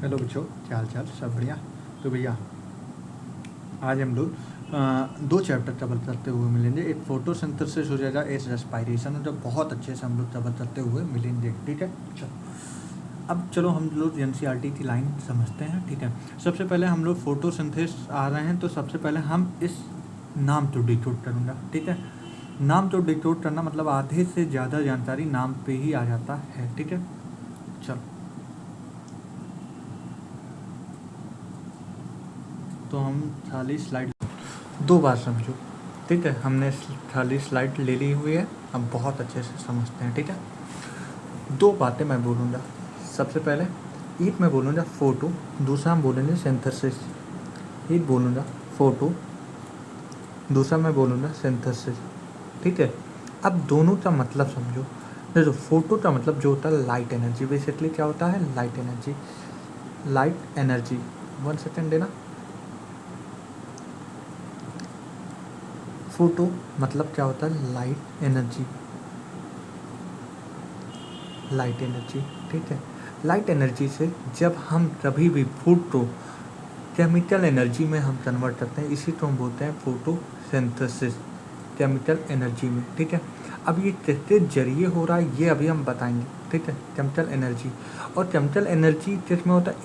Hello बच्चों, क्या हाल चाल? सब बढ़िया। तो भैया आज हम लोग दो चैप्टर कवर करते हुए मिलेंगे। एक फोटोसिंथेसिस हो जाएगा, एक रेस्पिरेशन, जो बहुत अच्छे से हम लोग कवर करते हुए मिलेंगे। ठीक है, चलो अब चलो हम लोग एनसीईआरटी की लाइन समझते हैं। ठीक है, सबसे पहले हम लोग फोटोसिंथेसिस आ रहे हैं, तो सबसे पहले हम इस नाम को डिकोड करूँगा। ठीक है, नाम को डिकोड करना मतलब आधे से ज़्यादा जानकारी नाम पे ही आ जाता है। ठीक है, चलो तो हम खाली स्लाइड दो बार समझो। ठीक है, हमने खाली स्लाइड ले ली हुई है, अब बहुत अच्छे से समझते हैं। ठीक है, दो बातें मैं बोलूँगा। सबसे पहले एक मैं बोलूँगा फ़ोटो, दूसरा हम बोलेंगे सिंथेसिस। एक बोलूँगा फ़ोटो, दूसरा मैं बोलूँगा सिंथेसिस। ठीक है, अब दोनों का मतलब समझो। देखो, फ़ोटो का मतलब जो होता है लाइट एनर्जी। बेसिकली क्या होता है? Light energy. Light energy, 1 second देना। फ़ोटो मतलब क्या होता है? Light energy. लाइट एनर्जी, ठीक है। लाइट एनर्जी से जब हम कभी भी फूड को केमिकल एनर्जी में हम कन्वर्ट करते हैं, इसी को हम बोलते हैं फोटोसिंथेसिस, केमिकल एनर्जी में। ठीक है, अब ये किसके जरिए हो रहा है ये अभी हम बताएंगे। ठीक है, केमिकल एनर्जी। और केमिकल एनर्जी किस में होता है?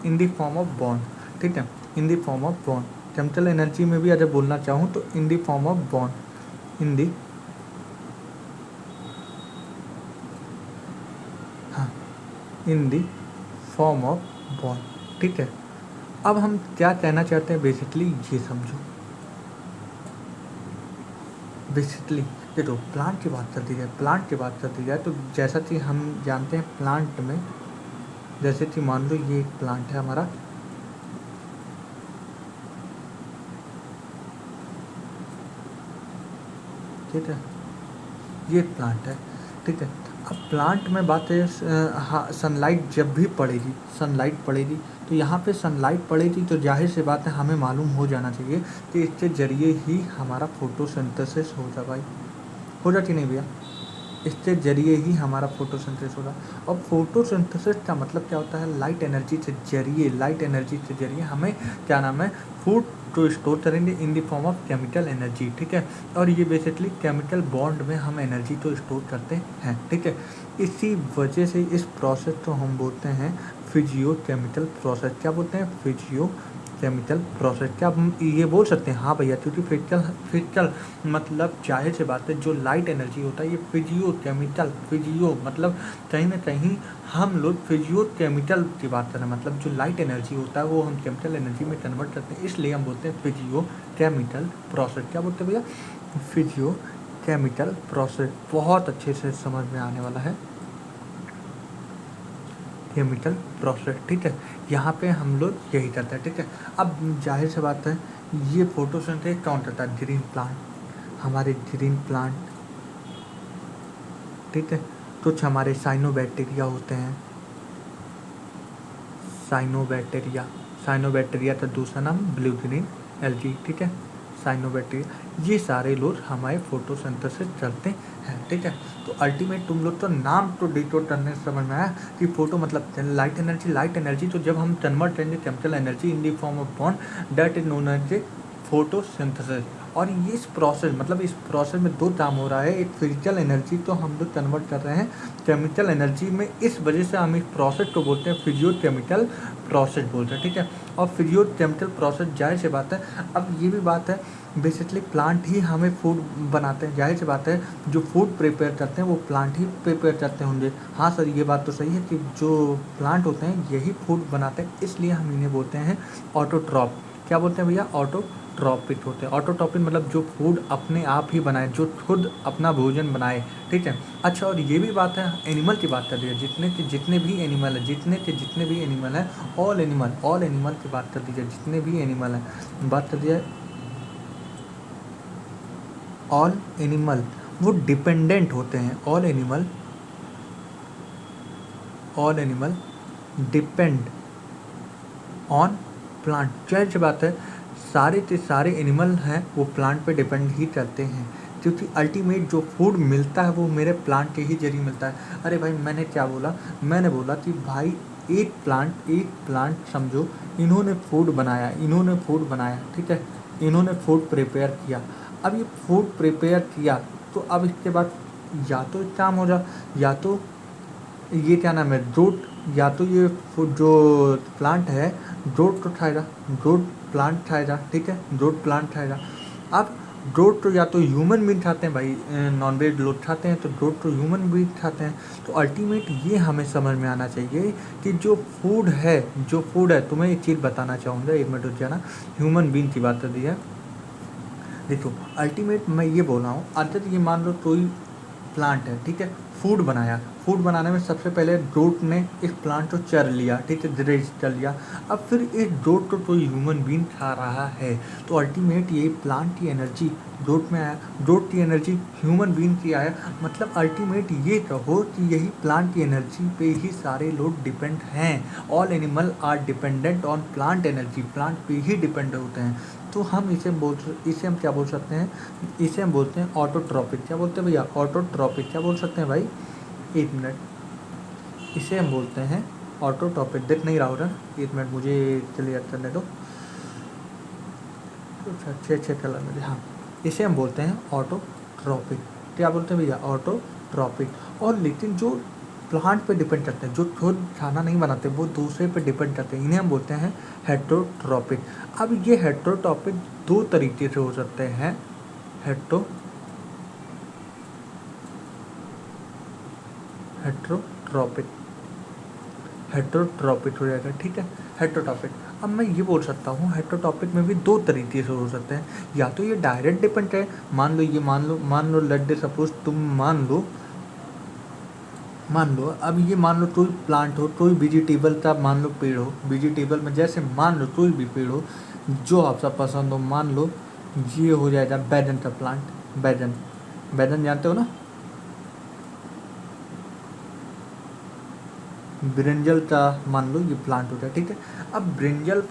In the form of bond. ठीक है, in the form of bond. Chemical energy में भी अगर बोलना चाहूँ तो in the form of bond. In the हाँ, in the form of bond. ठीक है, अब हम क्या कहना चाहते हैं बेसिकली ये समझो। बेसिकली देखो, प्लांट की बात कर दी जाए, प्लांट की बात कर दी जाए तो जैसा कि हम जानते हैं प्लांट में, जैसे कि मान लो ये एक प्लांट है हमारा। ठीक है, ये एक प्लांट है। ठीक है, अब प्लांट में बात है हाँ, सनलाइट जब भी पड़ेगी, सनलाइट पड़ेगी तो यहाँ पे सनलाइट पड़ेगी तो जाहिर सी बात है हमें मालूम हो जाना चाहिए कि इसके जरिए ही हमारा फोटोसिंथेसिस होगा। भाई होगा कि नहीं भैया? इसके जरिए ही हमारा फोटोसिंथेसिस होगा। और फोटोसिंथेसिस का मतलब क्या होता है? लाइट एनर्जी के जरिए, लाइट एनर्जी के जरिए हमें क्या नाम है, फूड तो स्टोर करेंगे इन the form of chemical energy. ठीक है, और ये बेसिकली केमिकल बॉन्ड में हम एनर्जी तो स्टोर करते हैं। ठीक है, इसी वजह से इस प्रोसेस को हम बोलते हैं फिजियो केमिकल प्रोसेस। क्या बोलते हैं? Physio chemical process. क्या हम ये बोल सकते हैं? हाँ भैया, क्योंकि फिजिकल मतलब जाहिर सी बात है जो लाइट एनर्जी होता है ये फिजियो केमिकल, फिजियो मतलब कहीं ना कहीं हम लोग फिजियो केमिकल की बात कर रहे हैं। मतलब जो लाइट एनर्जी होता है वो हम केमिकल एनर्जी में कन्वर्ट करते हैं, इसलिए हम बोलते हैं फिजियो केमिकल प्रोसेस। क्या बोलते हैं भैया? Physio chemical process. बहुत अच्छे से समझ में आने वाला है, केमिकल प्रोसेस। ठीक है, यहाँ पे हम लोग यही करते हैं। ठीक है, अब जाहिर सी बात है ये फोटोसिंथेसिस कौन करता है? ग्रीन प्लांट, हमारे ग्रीन प्लांट। ठीक है, कुछ हमारे साइनोबैक्टीरिया होते हैं, साइनोबैक्टीरिया। साइनोबैक्टीरिया का दूसरा नाम ब्लू ग्रीन एल्गी। ठीक है, साइनोबैक्टीरिया, ये सारे लोग हमारे फोटोसिंथेसिस करते हैं। ठीक है, तो अल्टीमेट तुम लोग तो नाम तो डिकोड करने से समझ में आया कि फोटो मतलब लाइट एनर्जी। लाइट एनर्जी तो जब हम कन्वर्ट करेंगे chemical energy in the form of bond, that is known as photosynthesis. और इस प्रोसेस मतलब इस प्रोसेस में दो काम हो रहा है। एक फिजिकल एनर्जी तो हम लोग कन्वर्ट कर रहे हैं केमिकल एनर्जी में, इस वजह से हम इस प्रोसेस को बोलते हैं फिजियो केमिकल प्रोसेस बोलते हैं। ठीक है, और फिजियो केमिकल प्रोसेस जाहिर सी बात है, अब ये भी बात है बेसिकली प्लांट ही हमें फूड बनाते हैं। जाहिर सी बात है जो फूड प्रिपेयर करते हैं वो प्लांट ही प्रिपेयर करते होंगे। हाँ सर, ये बात तो सही है कि जो प्लांट होते हैं यही फूड बनाते हैं, इसलिए हम इन्हें बोलते हैं ऑटोट्रॉप। क्या बोलते हैं भैया? ऑटोट्रॉपिक होते हैं। ऑटोट्रॉपिक मतलब जो फूड अपने आप ही बनाए, जो खुद अपना भोजन बनाए। ठीक है, अच्छा, और ये भी बात है एनिमल की बात कर रही है, जितने भी एनिमल है, जितने भी एनिमल हैं, ऑल एनिमल की बात कर दी जाए, जितने भी एनिमल हैं बात कर दी जाए, ऑल एनिमल वो डिपेंडेंट होते हैं। All animal depend on plant. जाहिर सी बात है सारे के सारे एनिमल हैं वो प्लांट पे डिपेंड ही करते हैं। क्योंकि अल्टीमेट जो फूड मिलता है वो मेरे प्लांट के ही जरिए मिलता है। अरे भाई मैंने क्या बोला, मैंने बोला कि भाई एक प्लांट समझो, इन्होंने फूड बनाया, ठीक है, इन्होंने फूड प्रिपेयर किया। अब ये फूड प्रिपेयर किया तो अब इसके बाद या तो एक काम हो जा, या तो ये क्या नाम है, रोड, या तो ये जो प्लांट है रोड तो खाएगा, रोड प्लांट खाएगा, ठीक है, रोड प्लांट खाएगा। अब रोड तो या तो ह्यूमन बींग खाते हैं भाई, नॉनवेज लोग खाते हैं, तो रोड तो ह्यूमन बींग खाते हैं। तो अल्टीमेट ये हमें समझ में आना चाहिए कि जो फूड है, तुम्हें एक चीज़ बताना चाहूँगा, एक मिनट रुक जाना, ह्यूमन बींग की बात कर दी है। देखो अल्टीमेट मैं ये बोल रहा हूँ, अगर ये मान लो कोई प्लांट है, ठीक है, फूड बनाया, फूड बनाने में सबसे पहले रोट ने इस प्लांट को चर लिया, ठीक है, ग्रेज कर लिया। अब फिर इस रोट को कोई ह्यूमन बींग खा रहा है, तो अल्टीमेट ये प्लांट की एनर्जी रोट में आया, रोट की एनर्जी ह्यूमन बींग की आया। मतलब अल्टीमेट ये कहो कि यही प्लांट की एनर्जी पे ही सारे लोग डिपेंड हैं। All animal are dependent on plant energy, plant पे ही डिपेंड होते हैं। तो हम इसे हम क्या बोल सकते हैं, इसे हम बोलते हैं ऑटोट्रॉपिक। क्या बोलते हैं भैया, ऑटोट्रॉपिक। क्या बोल सकते हैं भाई, एक मिनट, इसे हम बोलते हैं ऑटोट्रॉपिक। देख नहीं रहा हो रहा, एक मिनट मुझे क्लियर करने दो, कुछ अच्छे अच्छे कलर में, हाँ, इसे हम बोलते हैं ऑटोट्रॉपिक। क्या बोलते हैं भैया, ऑटोट्रॉपिक। और लेकिन जो प्लांट पे डिपेंड करते हैं, जो खुद खाना नहीं बनाते, वो दूसरे पे डिपेंड करते हैं, इन्हें हम बोलते हैं हेटेरोट्रॉपिक। अब ये हेटेरोट्रॉपिक दो तरीके से हो सकते हैं, हेटेरोट्रॉपिक हो जाएगा, ठीक है, हेटेरोट्रॉपिक। अब मैं ये बोल सकता हूँ हेटेरोट्रॉपिक में भी दो तरीके से हो सकते हैं, या तो ये डायरेक्ट डिपेंड है, मान लो लेट दे सपोज, तुम मान लो अब ये मान लो कोई प्लांट हो, कोई वेजिटेबल का मान लो पेड़ हो, वेजिटेबल में जैसे मान लो कोई भी पेड़ हो जो आपका पसंद हो, मान लो ये हो जाएगा बैगन का प्लांट, बैगन जानते हो ना, ब्रिंजल का मान लो ये प्लांट हो जाए, ठीक है। अब ब्रिंजल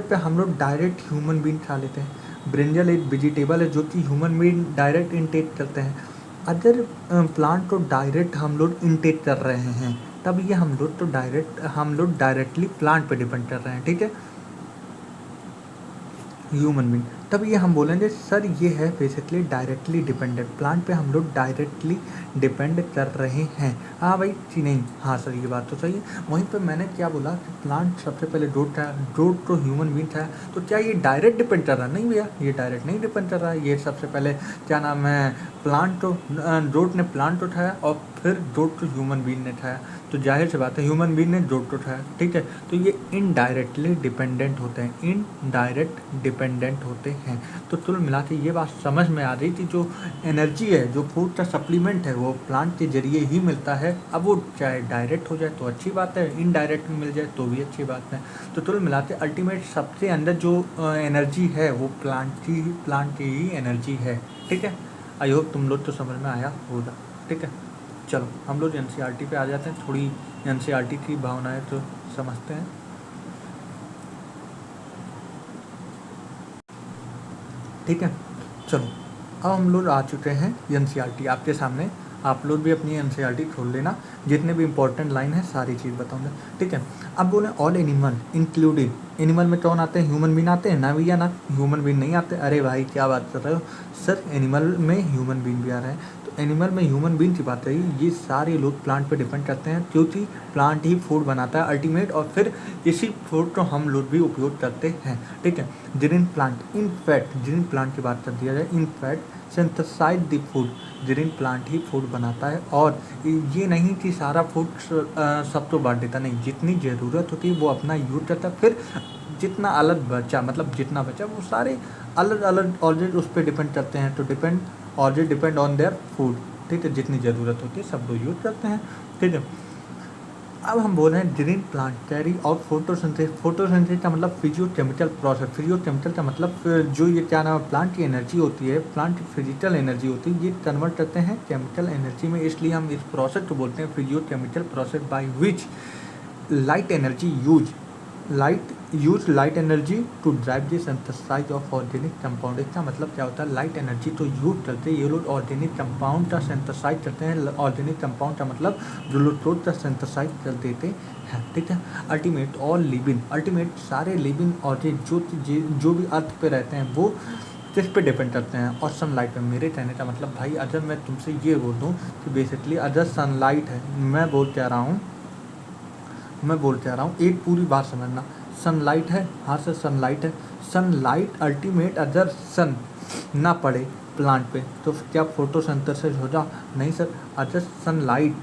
पे हम लोग डायरेक्ट ह्यूमन बीन खा लेते हैं। ब्रिंजल एक वेजिटेबल है जो कि ह्यूमन बीन डायरेक्ट इनटेक करते हैं। अगर प्लांट को डायरेक्ट हम लोग इनटेक कर रहे हैं, तब ये हम लोग डायरेक्टली प्लांट पे डिपेंड कर रहे हैं, ठीक है, ह्यूमन बींग। तब ये हम बोलेंगे सर ये है बेसिकली डायरेक्टली डिपेंडेंट, प्लांट पे हम लोग डायरेक्टली डिपेंड कर रहे हैं। हाँ भाई जी, नहीं, हाँ सर ये बात तो सही है। वहीं पे मैंने क्या बोला कि प्लांट सबसे पहले रोड तो ह्यूमन बींग था, तो क्या ये डायरेक्ट डिपेंड कर रहा है? नहीं भैया, ये डायरेक्ट नहीं डिपेंड कर रहा है। ये सबसे पहले क्या नाम है, रोड ने प्लांट उठाया और फिर रोड तो ह्यूमन बींग ने उठाया, तो जाहिर सी बात है ह्यूमन बींग ने रोड को उठाया, ठीक है। तो ये इनडायरेक्टली डिपेंडेंट होते हैं। तो कुल मिला के ये बात समझ में आ रही थी, जो एनर्जी है, जो फूड का सप्लीमेंट है, वो प्लांट के जरिए ही मिलता है। अब वो चाहे डायरेक्ट हो जाए तो अच्छी बात है, इनडायरेक्ट मिल जाए तो भी अच्छी बात है। तो कुल मिला के अल्टीमेट सबसे अंदर जो एनर्जी है वो प्लांट की ही एनर्जी है, ठीक है। आई होप तुम लोग तो समझ में आया होगा, ठीक है। चलो हम लोग एनसीईआरटी पे आ जाते हैं, थोड़ी एनसीईआरटी की भावनाएं तो समझते हैं, ठीक है। चलो अब हम लोग आ चुके हैं एनसीईआरटी आपके सामने, आप लोग भी अपनी एनसीईआरटी खोल लेना, जितने भी इंपॉर्टेंट लाइन है सारी चीज़ बताऊंगा, ठीक है। अब बोले ऑल एनिमल इंक्लूडिंग, एनिमल में कौन आते हैं, ह्यूमन बीन आते हैं ना भैया, ना ह्यूमन बीन नहीं आते। अरे भाई क्या बात कर रहे हो सर, एनिमल में ह्यूमन बीन भी आ रहे हैं। तो एनिमल में ह्यूमन बीन की बात रही, ये सारे लोग प्लांट पे डिपेंड करते हैं, क्योंकि प्लांट ही फूड बनाता है अल्टीमेट, और फिर इसी फूड को हम लोग भी उपयोग करते हैं, ठीक है। ग्रीन प्लांट की बात कर दिया जाए, in fact synthesise the food, green plant he food बनाता है। और ये नहीं कि सारा फूड सबको बांट देता, नहीं, जितनी ज़रूरत होती है वो अपना यूज करता है, फिर जितना जितना बचा वो सारे अलग अलग ऑलरेडी उस पर डिपेंड करते हैं, तो डिपेंड ऑन देयर फूड, ठीक है। जितनी ज़रूरत होती है सब लोग यूज करते हैं, ठीक है। अब हम बोल रहे हैं ग्रीन प्लांट कैरी और फोटोसिंथेसिस का मतलब फिजियोकेमिकल प्रोसेस, फिजियोकेमिकल का मतलब जो ये क्या नाम है, प्लांट की एनर्जी होती है, प्लांट की फिजिकल एनर्जी होती है, ये कन्वर्ट करते हैं केमिकल एनर्जी में, इसलिए हम इस प्रोसेस को बोलते हैं physiochemical process by which light energy use light use light energy to drive the synthesise of organic compound. इसका मतलब क्या होता है, लाइट एनर्जी तो यूज करते हैं ये लोग ऑर्गेनिक कंपाउंड का सिंथेसाइज करते हैं। ऑर्गेनिक कंपाउंड का मतलब जो लोग का सिंथेसाइज कर देते हैं, ठीक है। अल्टीमेट और लिविंग, अल्टीमेट सारे लिविंग और जो भी अर्थ पे रहते हैं वो किस पे डिपेंड करते हैं, और सनलाइट पे। मेरे कहने का मतलब भाई अगर मैं तुमसे ये बोल दूँ कि बेसिकली अगर सनलाइट है, मैं बोल क्या रहा हूँ एक पूरी बात समझना। सनलाइट है, हाँ सर सनलाइट है। सनलाइट अल्टीमेट अगर सन ना पड़े प्लांट पे तो क्या फोटोसिंथेसिस हो जा? नहीं सर। अगर सनलाइट,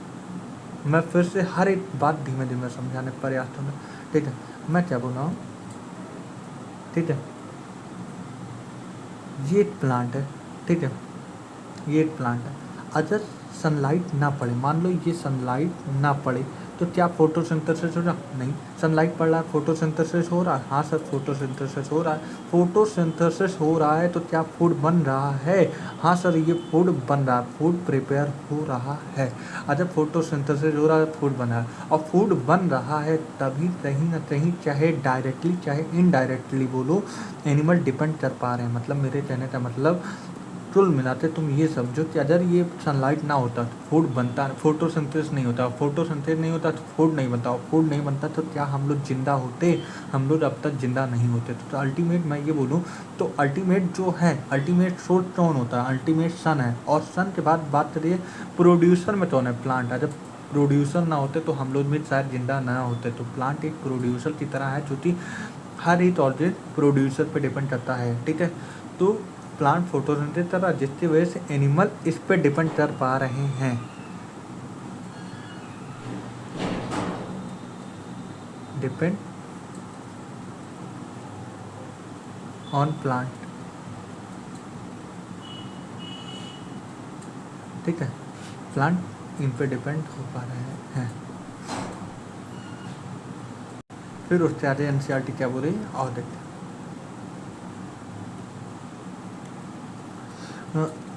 मैं फिर से हर एक बात धीमे धीमे समझाने का प्रयास करूँगा, ठीक है। मैं क्या बोल रहा हूँ, ठीक है, ये एक प्लांट है, ठीक है, ये एक प्लांट है। अगर सनलाइट ना पड़े, मान लो ये सनलाइट ना पड़े तो क्या फोटोसिंथेसिस हो रहा? नहीं। सनलाइट पड़ रहा है, फोटोसिंथेसिस हो रहा है, हाँ सर फोटोसिंथेसिस हो रहा है। फोटोसिंथेसिस हो रहा है तो क्या फूड बन रहा है? हाँ सर ये फूड बन रहा है, फूड प्रिपेयर हो रहा है। अच्छा फोटोसिंथेसिस हो रहा है, फूड बन रहा है, और फूड बन रहा है तभी कहीं ना कहीं चाहे डायरेक्टली चाहे इनडायरेक्टली बोलो एनिमल डिपेंड कर पा रहे हैं। मतलब मेरे कहने का मतलब कुल मिलाते तुम ये समझो कि अगर ये सनलाइट ना होता तो फूड बनता, फोटोसिंथेसिस नहीं होता, फोटोसिंथेसिस नहीं होता तो फूड नहीं बनता, फूड नहीं बनता तो क्या हम लोग जिंदा होते? हम लोग अब तक जिंदा नहीं होते। तो अल्टीमेट मैं ये बोलूँ तो अल्टीमेट जो है, अल्टीमेट सोर्स कौन होता है? अल्टीमेट सन है। और सन के बाद बात करिए प्रोड्यूसर में कौन है? प्लांट है। जब प्रोड्यूसर ना होते तो हम लोग भी शायद जिंदा ना होते। तो प्लांट एक प्रोड्यूसर की तरह है जो कि हर एक ऑर्गेन प्रोड्यूसर पे डिपेंड करता है, ठीक है। तो प्लांट फोटोसिंथेसिस कर रहा है जिसकी वजह से एनिमल इस पे डिपेंड कर पा रहे हैं। डिपेंड ऑन प्लांट, ठीक है। प्लांट इन पे डिपेंड हो पा रहे हैं। फिर उससे आगे एनसीईआरटी क्या बोल रही है और देखते हैं।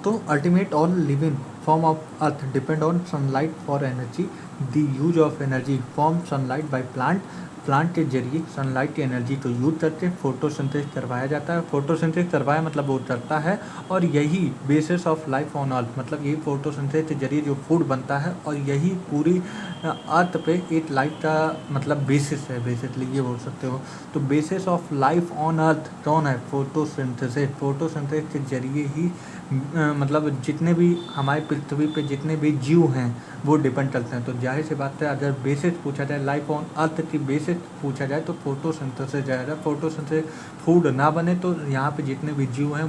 तो ultimate all living form of earth depend on sunlight for energy. The use of energy form sunlight by plant. Plant के जरिए सनलाइट की एनर्जी को यूज करके फोटोसिंथेसिस करवाया जाता है। फोटोसिंथेसिस करवाया मतलब वो करता है, और यही basis of life on earth. मतलब यही फोटोसिंथेसिस के जरिए जो फूड बनता है, और यही पूरी अर्थ पे एक लाइफ का मतलब बेसिस है, बेसिकली ये बोल सकते हो। तो basis of life on earth कौन है? फोटोसिंथेसिस। फोटोसिंथेसिस के जरिए ही मतलब जितने भी हमारे पृथ्वी पे जितने भी जीव हैं वो डिपेंड करते हैं। तो जाहिर सी बात है अगर बेसिस पूछा जाए, लाइफ ऑन अर्थ की बेसिस पूछा जाए तो फोटोसिंथेसिस जाएगा। फोटोसिंथेसिस फूड ना बने तो यहाँ पे जितने भी जीव हैं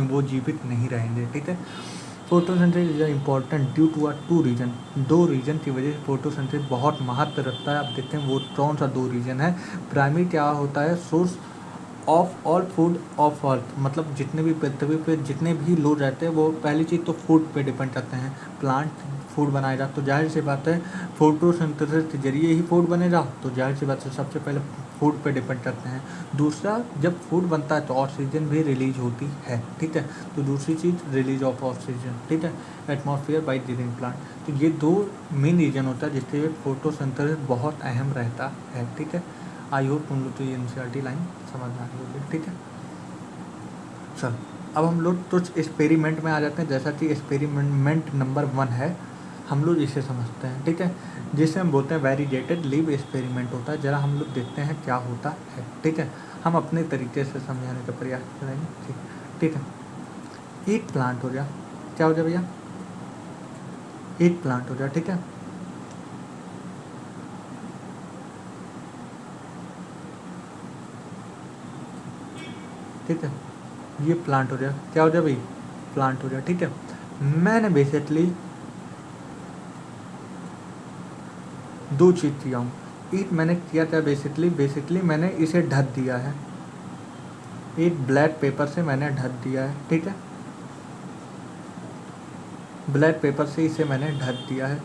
वो जीवित नहीं रहेंगे, ठीक है। Photosynthesis is important due to two reason. दो रीजन की वजह से फोटोसिंथेसिस बहुत महत्व रखता है। आप देखते हैं वो कौन सा दो रीजन है। प्राइमरी क्या होता है? Source of all food of earth. मतलब जितने भी पृथ्वी पे जितने भी लोग रहते हैं वो पहली चीज़ तो फूड पे डिपेंड करते हैं। प्लांट फूड बनाएगा तो जाहिर सी बात है फोटोसिंथेसिस के जरिए ही फूड बनेगा। तो जाहिर सी बात है सबसे पहले फूड पे डिपेंड करते हैं। दूसरा, जब फूड बनता है तो ऑक्सीजन भी रिलीज होती है, ठीक है। तो दूसरी चीज़ रिलीज ऑफ ऑक्सीजन, ठीक है, एटमॉस्फेयर बाई लिविंग प्लांट। तो ये दो मेन रीजन होता है जिससे फोटोसिंथेसिस बहुत अहम रहता है, ठीक है। आई होप तुम लोग तो ये एनसीईआरटी लाइन समझ में आ रही होगी, ठीक है। चल अब हम लोग कुछ एक्सपेरिमेंट में आ जाते हैं। जैसा कि एक्सपेरिमेंट नंबर 1 है, हम लोग इसे समझते हैं, ठीक है, जिसे हम बोलते हैं वैलिडेटेड लिव एक्सपेरिमेंट होता है। ज़रा हम लोग देखते हैं क्या होता है, ठीक है। हम अपने तरीके से समझाने का प्रयास करेंगे, ठीक है। एक प्लांट हो जाए, क्या हो जाए भैया? एक प्लांट हो जाए, ठीक है। ठीक है, ये प्लांट हो जाए, क्या हो जाए भाई? प्लांट हो जाए, ठीक है। मैंने बेसिकली दो चीज़ किया हूँ। एक मैंने किया था बेसिकली मैंने इसे ढक दिया है, एक ब्लैक पेपर से मैंने ढक दिया है, ठीक है। ब्लैक पेपर से इसे मैंने ढक दिया है।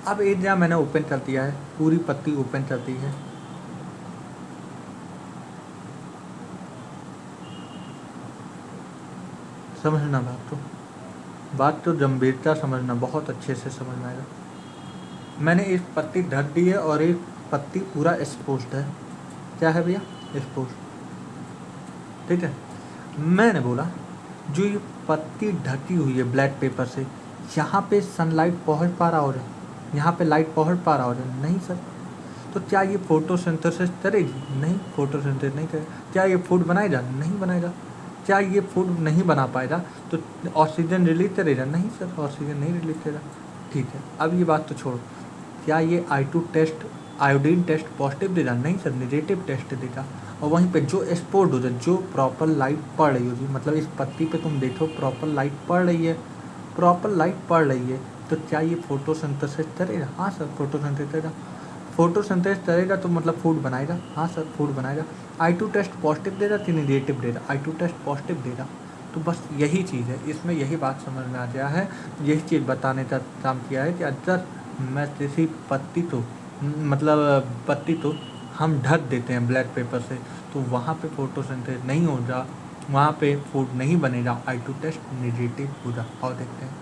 अब एक जहाँ मैंने ओपन कर दिया है, पूरी पत्ती ओपन कर दी है। समझना बात तो गंभीरता समझना, बहुत अच्छे से समझ में आएगा। मैंने एक पत्ती ढक दी है और एक पत्ती पूरा एक्सपोज्ड है। क्या है भैया, स्पोर्स, ठीक है। मैंने बोला जो ये पत्ती ढकी हुई है ब्लैक पेपर से, यहाँ पे सनलाइट पहुँच पा रहा हो जाए, यहाँ पे लाइट पहुँच पा रहा हो जाए, नहीं सर। तो क्या ये फोटोसिंथेसिस करेगी, नहीं, फोटोसिंथेसिस नहीं करेगी। क्या ये फूड बनाएगा, नहीं बनाएगा। क्या ये फूड नहीं बना पाएगा तो ऑक्सीजन रिलीज करेगा, नहीं सर, ऑक्सीजन नहीं रिलीज करेगा। ठीक है, अब ये बात तो छोड़ो, क्या ये I2 test, iodine test positive देगा, नहीं सर, नेगेटिव टेस्ट देगा। और वहीं पे जो एक्सपोर्ट हो जाए, जो प्रॉपर लाइट पड़ रही होगी, मतलब इस पत्ती पे तुम देखो प्रॉपर लाइट पड़ रही है, प्रॉपर लाइट पड़ रही है, तो क्या ये फोटोसिंथेसिस करेगा, हाँ सर, फोटोसिंथेसिस करेगा। फोटोसिंथेसिस करेगा तो मतलब फूड बनाएगा, हाँ सर, फूड बनाएगा। I2 टेस्ट पॉजिटिव देगा कि नेगेटिव देगा, I2 टेस्ट पॉजिटिव देगा। तो बस यही चीज़ है, इसमें यही बात समझ में आ गया है, यही चीज़ बताने का काम किया है कि अगर मैं किसी पत्ती तो मतलब पत्ती तो हम ढक देते हैं ब्लैक पेपर से, तो वहाँ पे फोटोसिंथेसिस नहीं होगा, वहाँ पे फूड नहीं बनेगा, I2 टेस्ट नेगेटिव होगा। और देखते हैं,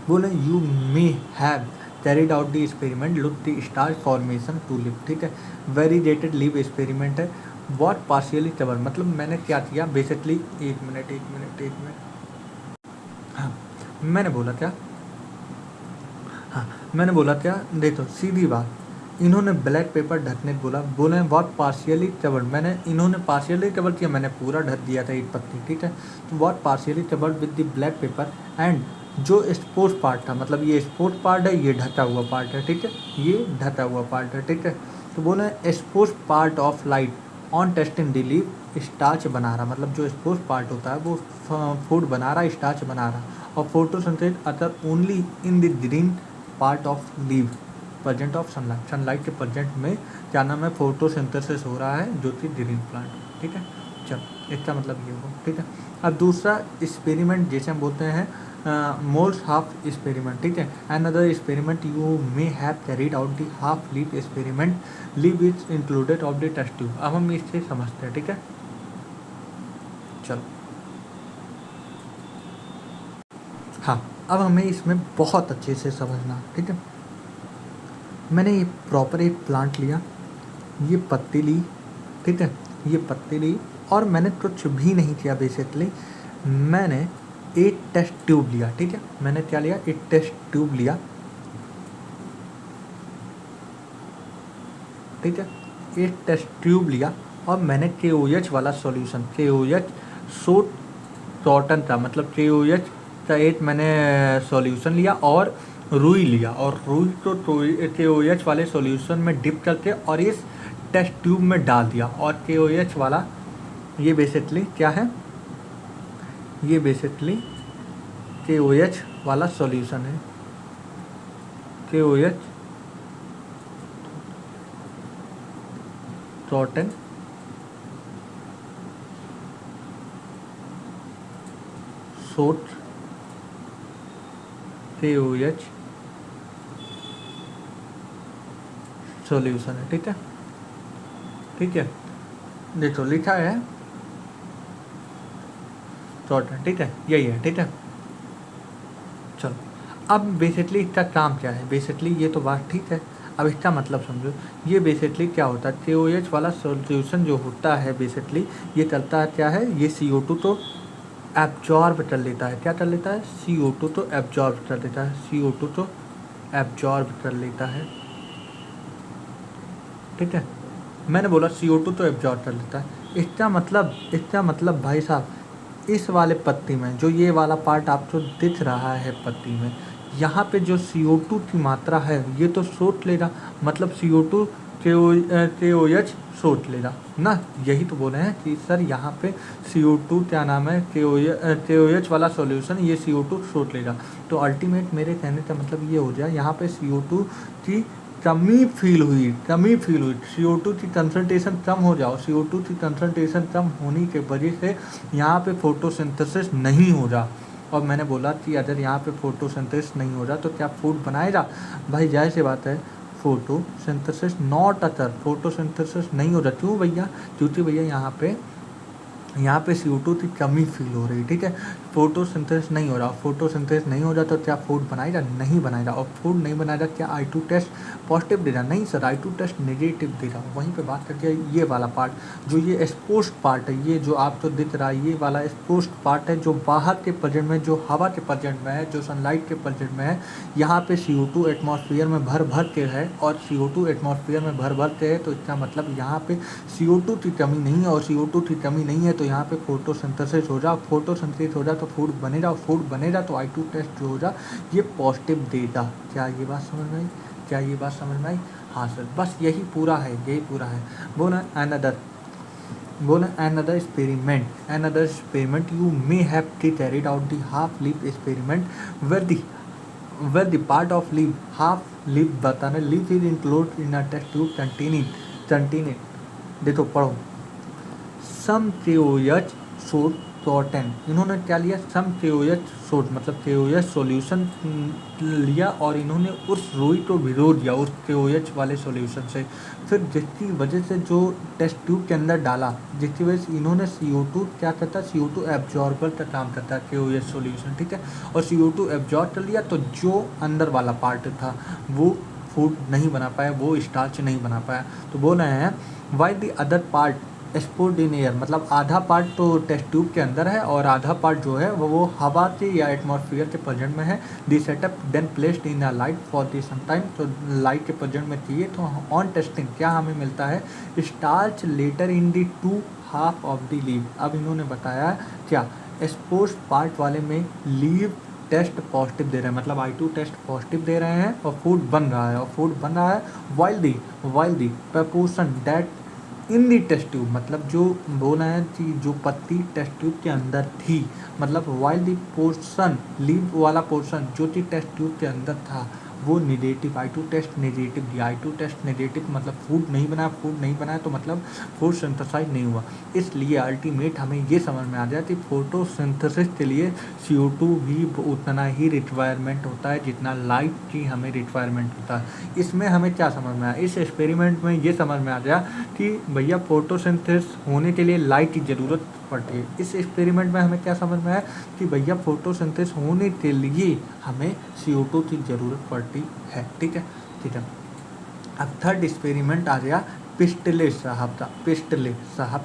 बोले you may have carried out the experiment look the star formation to leaf, ठीक है, वेरीडेटेड लिव एक्सपेरिमेंट है। वॉट पार्शियली कवर, मतलब मैंने क्या किया बेसिकली, एक मिनट, हाँ मैंने बोला क्या, हाँ मैंने बोला क्या, देखो सीधी बात, इन्होंने ब्लैक पेपर ढकने बोले वॉट पार्शियली कवर्ड, मैंने इन्होंने पार्शियली कवर किया, मैंने पूरा ढक दिया था एक पत्ती, ठीक है। तो what partially covered with the black pepper and जो एक्सपोज पार्ट था, मतलब ये एक्सपोज पार्ट है, ये ढका हुआ पार्ट है, ठीक है, ये ढका हुआ पार्ट है, ठीक है। तो बोले expose part of light on testing the leave starch बना रहा, मतलब जो एक्सपोज पार्ट होता है वो फूड बना रहा, स्टार्च बना रहा, और photosynthesis other only in the green part of leave present of sunlight, sunlight के प्रेजेंट में क्या नाम है, फोटोसिंथेसिस हो रहा है, जो कि ग्रीन प्लांट, ठीक है। चलो इसका मतलब ये हो, ठीक है। अब दूसरा एक्सपेरिमेंट जैसे हम बोलते हैं मोल्स हाफ एक्सपेरिमेंट, ठीक है। Another experiment you may have carried out the half leaf experiment, leaf is included of the test tube. अब हम इससे समझते हैं, ठीक है। चलो हाँ, अब हमें इसमें बहुत अच्छे से समझना, ठीक है। मैंने ये प्रॉपर एक प्लांट लिया, ये पत्ती ली, ठीक है, ये पत्ती ली, और मैंने कुछ भी नहीं किया बेसिकली, मैंने एक टेस्ट ट्यूब लिया, ठीक है, मैंने क्या लिया, एक टेस्ट ट्यूब लिया, ठीक है, एक टेस्ट ट्यूब लिया, और मैंने KOH वाला सॉल्यूशन, KOH सोट टॉटन था, मतलब KOH का एक मैंने सॉल्यूशन लिया, और रुई लिया, और रुई को KOH वाले सॉल्यूशन में डिप करके और इस टेस्ट ट्यूब में डाल दिया, और KOH वाला ये बेसिकली क्या है, ये बेसिकली KOH वाला सॉल्यूशन है, KOH टॉटन सोट KOH सॉल्यूशन है, ठीक है, ठीक है, देखो लिखा है टॉटन, ठीक है, यही है, ठीक है। चलो अब बेसिकली इसका काम क्या है, बेसिकली ये तो बात ठीक है, अब इसका मतलब समझो, ये बेसिकली क्या होता है, KOH वाला सॉल्यूशन जो होता है बेसिकली ये चलता है क्या है, ये CO2 तो एब्जॉर्ब कर लेता है, क्या कर लेता है, CO2 तो एब्जॉर्ब कर लेता है, CO2 तो एब्जॉर्ब कर लेता है, ठीक है। मैंने बोला CO2 तो एब्जॉर्ब कर लेता है, इसका मतलब भाई साहब, इस वाले पत्ती में जो ये वाला पार्ट आपको दिख रहा है पत्ती में, यहाँ पे जो CO2 की मात्रा है ये तो सोच लेगा, मतलब CO2 KOH सोच लेगा ना, यही तो बोले हैं कि सर यहाँ पे CO2 क्या नाम है, KOH वाला सॉल्यूशन ये CO2 सोच लेगा। तो अल्टीमेट मेरे कहने का मतलब ये हो जाए, यहाँ पे CO2 की कमी फील हुई, CO2 की कंसंट्रेशन कम हो जाओ, CO2 की कंसंट्रेशन कम होने के वजह से यहाँ पे फोटोसिंथेसिस नहीं हो रहा। और मैंने बोला कि अगर यहाँ पे फोटोसिंथेसिस नहीं हो रहा तो क्या फूड बनाएगा, भाई जाहिर सी बात है, फोटोसिंथेसिस नॉट अकर, फोटोसिंथेसिस नहीं हो रहा, क्यों भैया, क्योंकि भैया यहाँ पे CO2 की कमी फील हो रही है, ठीक है। फोटोसिंथेसिस नहीं हो रहा, फोटोसिंथेसिस नहीं हो रहा तो क्या फूड बनाएगा? नहीं बनाएगा। और फूड नहीं बनाएगा क्या I2 टेस्ट पॉजिटिव दे रहा? नहीं सर, I2 टेस्ट नेगेटिव दे रहा। वहीं पे बात करके ये वाला पार्ट, जो ये एक्सपोज्ड पार्ट है, ये जो आपको दिख रहा है ये वाला एक्सपोज्ड पार्ट है, जो बाहर के प्रेजेंट में, जो हवा के प्रेजेंट में है, जो सनलाइट के प्रेजेंट में है, यहाँ पे CO2 एटमॉस्फेयर में भर भर के है, और CO2 एटमॉस्फेयर में भर भर के है, तो इसका मतलब यहाँ पे CO2 की कमी नहीं है, और CO2 की कमी नहीं है तो यहाँ पे फोटोसिंथेसिस हो जा, फोटोसिंथेसिस हो जा तो फूड बनेगा, और फूड बनेगा तो I2 टेस्ट जो हो जा ये पॉजिटिव देगा। क्या ये बात समझ में आई? क्या ये बात समझ में आई? हाँ सर, बस यही पूरा है, यही पूरा है। बोला another experiment you may have carried out the half leaf experiment where the part of leaf half leaf बताना, leaf is included in a test tube containing देखो पढ़ो, सम KOH सोड टॉटन। इन्होंने क्या लिया? सम KOH सोड मतलब KOH सॉल्यूशन लिया, और इन्होंने उस रुई को भिगो दिया उस KOH वाले सॉल्यूशन से, फिर जिसकी वजह से जो टेस्ट ट्यूब के अंदर डाला, जिसकी वजह से इन्होंने CO2 क्या करता है, CO2 एब्जॉर्बर का काम करता है KOH सॉल्यूशन, ठीक है, और CO2 एब्जॉर्ब कर लिया, तो जो अंदर वाला पार्ट था वो फूड नहीं बना पाया, वो स्टार्च नहीं बना पाया। तो बोल रहे हैं why the other part exposed in air, मतलब आधा पार्ट तो टेस्ट ट्यूब के अंदर है और आधा पार्ट जो है वो हवा के या एटमॉस्फेयर के प्रेजेंट में है। The setup then placed in a light for the some time, तो लाइट के प्रेजेंट में चाहिए, तो ऑन टेस्टिंग क्या हमें मिलता है? Starch later in the two half of the leave. अब इन्होंने बताया क्या, एक्सपोज पार्ट वाले में लीव टेस्ट पॉजिटिव दे रहे हैं, मतलब I2 टेस्ट पॉजिटिव दे रहे हैं, और फूड बन रहा है, और फूड बन रहा है while the proportion that in the test tube, मतलब जो बोला है कि जो पत्ती टेस्ट ट्यूब के अंदर थी, मतलब वाइल दी पोर्शन लीव वाला पोर्शन जो कि टेस्ट ट्यूब के अंदर था वो नेगेटिव, I2 टेस्ट नेगेटिव दिया। I2 टेस्ट नेगेटिव मतलब फूड नहीं बनाया तो मतलब फूड सिंथेसाइज नहीं हुआ। इसलिए अल्टीमेट हमें ये समझ में आ जाए कि फोटोसिंथेसिस के लिए CO2 भी उतना ही रिक्वायरमेंट होता है जितना लाइट की हमें रिक्वायरमेंट होता है। इसमें हमें क्या समझ में आया? इस एक्सपेरिमेंट में ये समझ में आ गया कि भैया फोटोसिंथेसिस होने के लिए लाइट की ज़रूरत पड़ती है। इस एक्सपेरिमेंट में हमें क्या समझ में आया कि भैया फोटोसिंथेसिस होने के लिए हमें CO2 की ज़रूरत पड़ती है, ठीक है। अब थर्ड एक्सपेरिमेंट आ गया पिस्टले साहब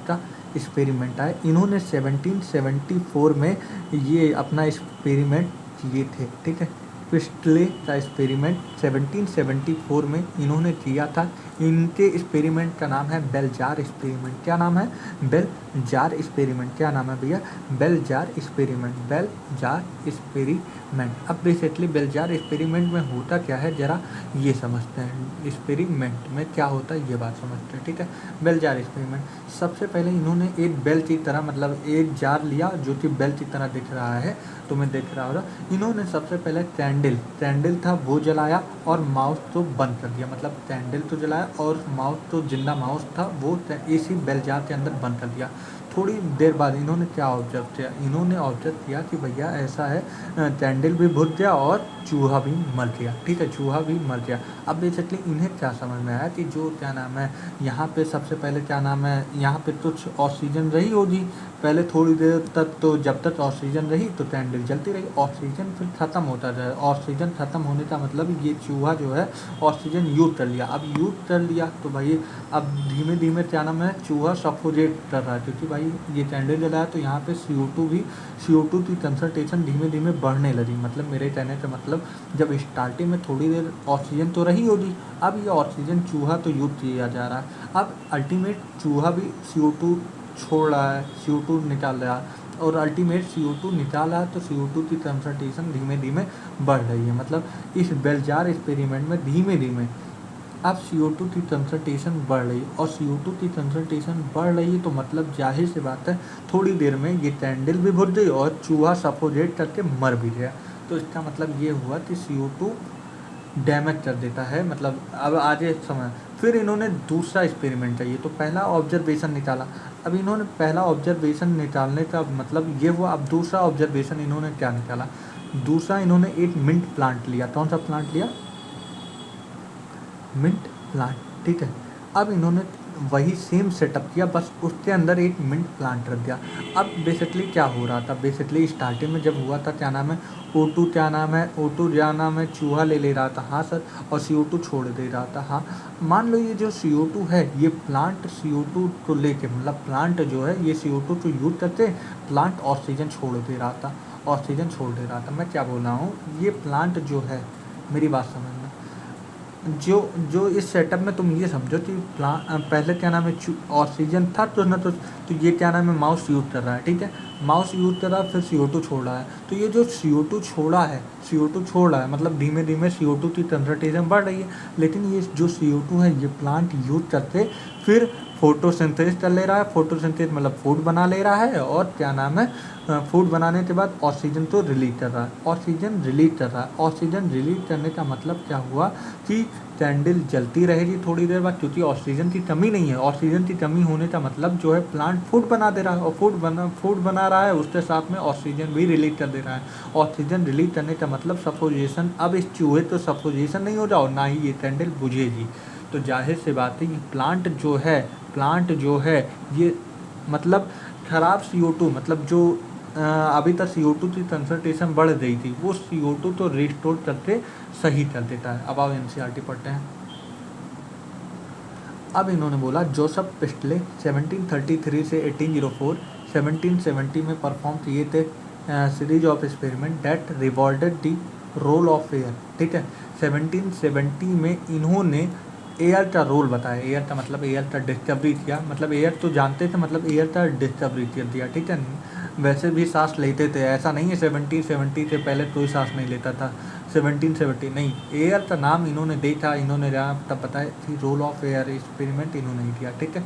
का एक्सपेरिमेंट आया। इन्होंने 1774 में ये अपना एक्सपेरिमेंट किए थे, ठीक है। पिस्टले का एक्सपेरिमेंट 1774 में इन्होंने किया था। इनके एक्सपेरिमेंट का नाम है बेलजार एक्सपेरिमेंट। क्या नाम है? Bell jar experiment. क्या नाम है भैया? Bell jar experiment. अब बेसिकली बेलजार एक्सपेरिमेंट में होता क्या है जरा ये समझते हैं। एक्सपेरिमेंट में क्या होता है ये बात समझते हैं, ठीक है। बेलजार एक्सपेरिमेंट, सबसे पहले इन्होंने एक बेल की तरह, मतलब एक जार लिया जो कि बेल की तरह दिख रहा है, तुम्हें दिख रहा होगा। इन्होंने सबसे पहले कैंडल था वो जलाया और माउस तो बंद कर दिया, मतलब कैंडल तो जलाया और माउस तो जिंदा माउस था वो इसी बेल जार के अंदर बंद कर दिया। थोड़ी देर बाद इन्होंने क्या ऑब्जर्व किया? इन्होंने ऑब्जर्व किया कि भैया ऐसा है, कैंडल भी बुझ गया और चूहा भी मर गया, ठीक है, चूहा भी मर गया। अब बेसिकली इन्हें क्या समझ में आया कि जो क्या नाम है यहाँ पे सबसे पहले क्या नाम है, यहाँ पे कुछ ऑक्सीजन रही होगी पहले थोड़ी देर तक, तो जब तक ऑक्सीजन रही तो कैंडल जलती रही। ऑक्सीजन फिर ख़त्म होता जाए, ऑक्सीजन ख़त्म होने का मतलब ये चूहा जो है ऑक्सीजन यूज कर लिया। अब यूज कर लिया तो भाई अब धीमे धीमे क्या नाम है चूहा सफोकेट कर रहा है, क्योंकि भाई ये कैंडल जलाया तो यहाँ पे CO2 की कंसंट्रेशन धीमे धीमे बढ़ने लगी। मतलब मेरे कहने का मतलब जब स्टार्टिंग में थोड़ी देर ऑक्सीजन तो रही होगी, अब ये ऑक्सीजन चूहा तो यूज किया जा रहा है। अब अल्टीमेट चूहा भी CO2 छोड़ रहा है, CO2 निकाल रहा है, और अल्टीमेट CO2 निकाल रहा है तो CO2 की कंसंट्रेशन धीमे धीमे बढ़ रही है। मतलब इस बेलजार एक्सपेरिमेंट में धीमे धीमे अब CO2 की कंसंट्रेशन बढ़ रही है, और CO2 की कंसंट्रेशन बढ़ रही है तो मतलब जाहिर सी बात है थोड़ी देर में ये कैंडल भी बुझ गई और चूहा सफोकेट करके मर भी गया। तो इसका मतलब ये हुआ कि CO2 डैमेज कर देता है। मतलब अब आगे समय फिर इन्होंने दूसरा एक्सपेरिमेंट चाहिए, तो पहला ऑब्जर्वेशन निकाला। अब इन्होंने पहला ऑब्जर्वेशन निकालने का मतलब ये हुआ, अब दूसरा ऑब्जर्वेशन इन्होंने क्या निकाला? दूसरा इन्होंने एक मिंट प्लांट लिया। कौन सा प्लांट लिया? मिंट प्लांट, ठीक है। अब इन्होंने वही सेम सेटअप किया, बस उसके अंदर एक मिंट प्लांट रख दिया। अब बेसिकली क्या हो रहा था, बेसिकली स्टार्टिंग में जब हुआ था क्या नाम है, O2 क्या नाम है, O2 क्या नाम है, चूहा ले रहा था, हाँ सर, और CO2 छोड़ दे रहा था, हाँ। मान लो ये जो CO2 है, ये प्लांट CO2 को लेके, मतलब प्लांट जो है ये CO2 को यूज करते, प्लांट ऑक्सीजन छोड़ दे रहा था, ऑक्सीजन छोड़ दे रहा था। मैं क्या बोल रहा हूँ, ये प्लांट जो है, मेरी बात समझना, जो जो इस सेटअप में तुम ये समझो कि पहले क्या नाम है, ऑक्सीजन था तो ना, तो ये क्या नाम है, माउस यूज कर रहा है, ठीक है, माउस यूज कर रहा है, फिर CO2 छोड़ रहा है। तो ये जो CO2 छोड़ा है, CO2 छोड़ रहा है, मतलब धीमे धीमे CO2 की कंसंट्रेशन बढ़ रही है, लेकिन ये जो CO2 है ये प्लांट यूज करते फिर फोटोसिंथेसिस कर ले रहा है, फोटोसिंथेसिस मतलब फूड बना ले रहा है, और क्या नाम है, फूड बनाने के बाद ऑक्सीजन तो रिलीज कर रहा है, ऑक्सीजन रिलीज कर रहा है। ऑक्सीजन रिलीज करने का मतलब क्या हुआ कि कैंडल जलती रहेगी थोड़ी देर बाद, क्योंकि ऑक्सीजन की कमी नहीं है। ऑक्सीजन की कमी होने का मतलब जो है प्लांट फूड बना दे रहा है, और फूड बना रहा है, उसके साथ में ऑक्सीजन भी रिलीज कर दे रहा है। ऑक्सीजन रिलीज करने का मतलब सफोकेशन। अब इस चूहे तो सफोकेशन नहीं हो रहा और ना ही ये कैंडल बुझेगी। तो जाहिर सी बात है कि प्लांट जो है ये मतलब खराब CO2, मतलब जो अभी तक CO2 की कंसंट्रेशन बढ़ गई थी, वो CO2 तो रिस्टोर करके सही कर देता है। अब आप NCERT पढ़ते हैं। अब इन्होंने बोला जोसेफ प्रिस्टले 1733 से 1804 1770 में परफॉर्म किए थे series of experiment that revealed the role of air, ठीक है। 1770 में इन्होंने एयर का रोल बताया, एयर का मतलब एयर का डिस्कवरी किया, मतलब एयर तो जानते थे, मतलब एयर का डिस्कवरी कर दिया, ठीक है। वैसे भी सांस लेते थे, ऐसा नहीं है 1770 से पहले कोई सांस नहीं लेता था, 1770 नहीं, एयर का नाम इन्होंने देखा, इन्होंने तब बताया कि रोल ऑफ एयर एक्सपेरिमेंट इन्होंने किया, ठीक है।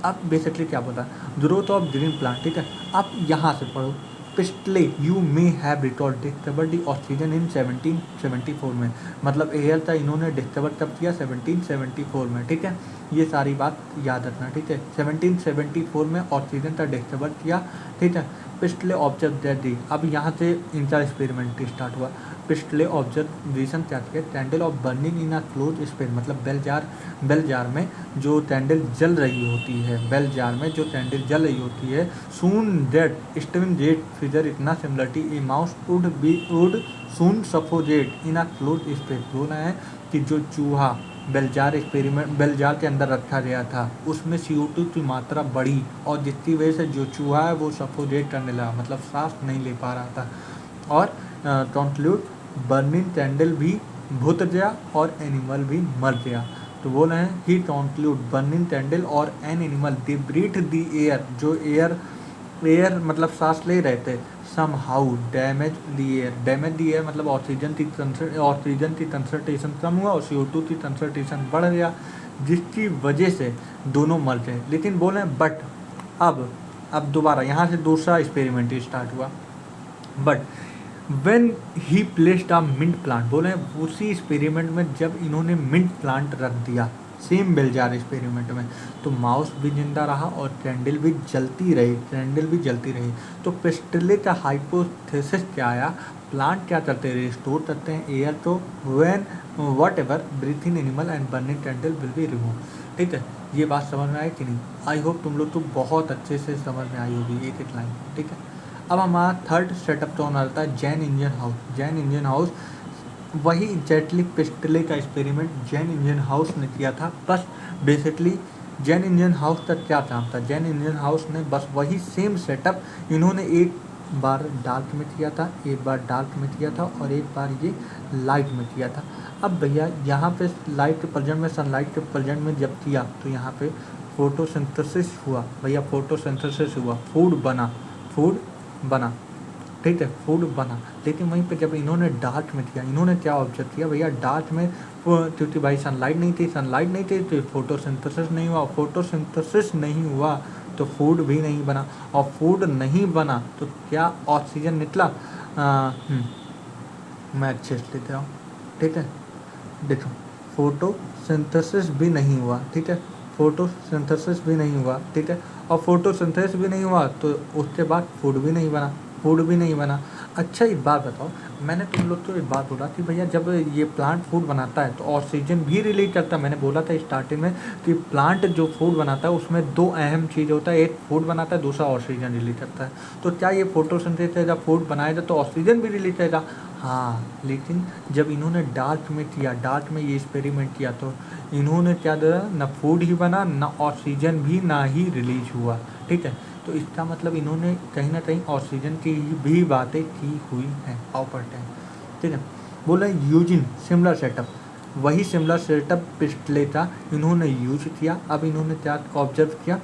अब बेसिकली क्या पता, ग्रोथ ऑफ ग्रीन प्लांट, ठीक है। आप यहाँ से पढ़ो, Priestley you may have record discover the oxygen in 1774 में, मतलब एयर का इन्होंने डिस्कवर कब किया, 1774 में, ठीक है। ये सारी बात याद रखना, ठीक है। 1774 में ऑक्सीजन का डिस्कवर किया, ठीक है। पिस्टले ऑब्जर्व दैट दी, अब यहाँ से इनका एक्सपेरिमेंट स्टार्ट हुआ। पिस्टले ऑब्जर्वेशन क्या किया, candle of burning in a close space, मतलब बेल जार में जो कैंडल जल रही होती है, बेल जार में जो कैंडल जल रही होती है, सून दैट स्टीवन जेट फिगर इतना similarity a mouse would soon suffocate in a close space. बोला है कि जो चूहा बेल जार के अंदर रखा गया था, उसमें CO2 की मात्रा बढ़ी, और जिसकी वजह से जो चूहा है वो सफोकेट करने लगा, मतलब सांस नहीं ले पा रहा था, और कंक्लूड बर्निंग कैंडल भी भुत गया और एनिमल भी मर गया। तो बोल रहे हैं ही कंक्लूड बर्निंग कैंडल और an animal they breathe the air, जो एयर मतलब सांस ले रहे थे, somehow damage the air मतलब ऑक्सीजन की कंसंट्रेशन कम हुआ और CO2 की कंसंट्रेशन बढ़ गया, जिसकी वजह से दोनों मर गए। लेकिन बोले बट अब दोबारा यहाँ से दूसरा एक्सपेरिमेंट स्टार्ट हुआ, but when he placed a mint plant, बोले उसी एक्सपेरिमेंट में जब इन्होंने मिंट प्लांट रख दिया सेम बेल जार एक्सपेरिमेंट में, तो माउस भी जिंदा रहा और कैंडल भी जलती रही। तो पिस्टले का हाइपोथेसिस क्या आया, प्लांट क्या करते हैं, रिस्टोर करते हैं एयर, तो when what ever breathing animal and burning candle will be remove, ठीक है। ये बात समझ में आई कि नहीं? आई होप तुम लोग तो बहुत अच्छे से समझ में आई होगी एक लाइन, ठीक है। अब हमारा थर्ड सेटअप तो होना रहता है जैन इंजन हाउस। वही एग्जैक्टली पिस्टले का एक्सपेरिमेंट जैन इंजन हाउस ने किया था, बस बेसिकली जैन इंजन हाउस का क्या काम था, जैन इंजन हाउस ने बस वही सेम सेटअप इन्होंने एक बार डार्क में किया था, और एक बार ये लाइट में किया था। अब भैया यहाँ पे लाइट के प्रेजेंट में, सनलाइट के प्रेजेंट में जब किया तो यहाँ पे फोटोसिंथेसिस हुआ, फूड बना, ठीक है, फूड बना। लेकिन वहीं पे जब इन्होंने डार्क में किया, इन्होंने क्या ऑब्जर्व किया भैया, डार्क में क्योंकि भाई सनलाइट नहीं थी तो फोटोसिंथेसिस नहीं हुआ तो फूड भी नहीं बना, और फूड नहीं बना तो क्या ऑक्सीजन निकला। मैं अच्छे से लेते हूँ, ठीक है। देखो फोटोसिंथेसिस भी नहीं हुआ, ठीक है, और फोटोसिंथेसिस भी नहीं हुआ तो उसके बाद फूड भी नहीं बना। अच्छा एक बात बताओ, मैंने तुम लोग तो एक बात बोला कि भैया जब ये प्लांट फूड बनाता है तो ऑक्सीजन भी रिलीज करता है। मैंने बोला था स्टार्टिंग में कि प्लांट जो फूड बनाता है उसमें दो अहम चीज़ होता है, एक फूड बनाता है, दूसरा ऑक्सीजन रिलीज करता है। तो क्या ये फोटोसिंथेसिस है, जब फूड बनाएगा तो ऑक्सीजन भी रिलीज करेगा? हाँ, लेकिन जब इन्होंने डार्क में किया, डार्क में ये एक्सपेरिमेंट किया, तो इन्होंने क्या दिया, ना फूड ही बना, ना ऑक्सीजन भी, ना ही रिलीज हुआ। ठीक है, तो इसका मतलब इन्होंने कहीं ना कहीं ऑक्सीजन की भी बातें की हुई हैं ऑपर टाइम। ठीक है, बोला यूजिन सिमिलर सेटअप, वही सिमिलर सेटअप पिछले था इन्होंने यूज किया। अब इन्होंने क्या ऑब्जर्व किया,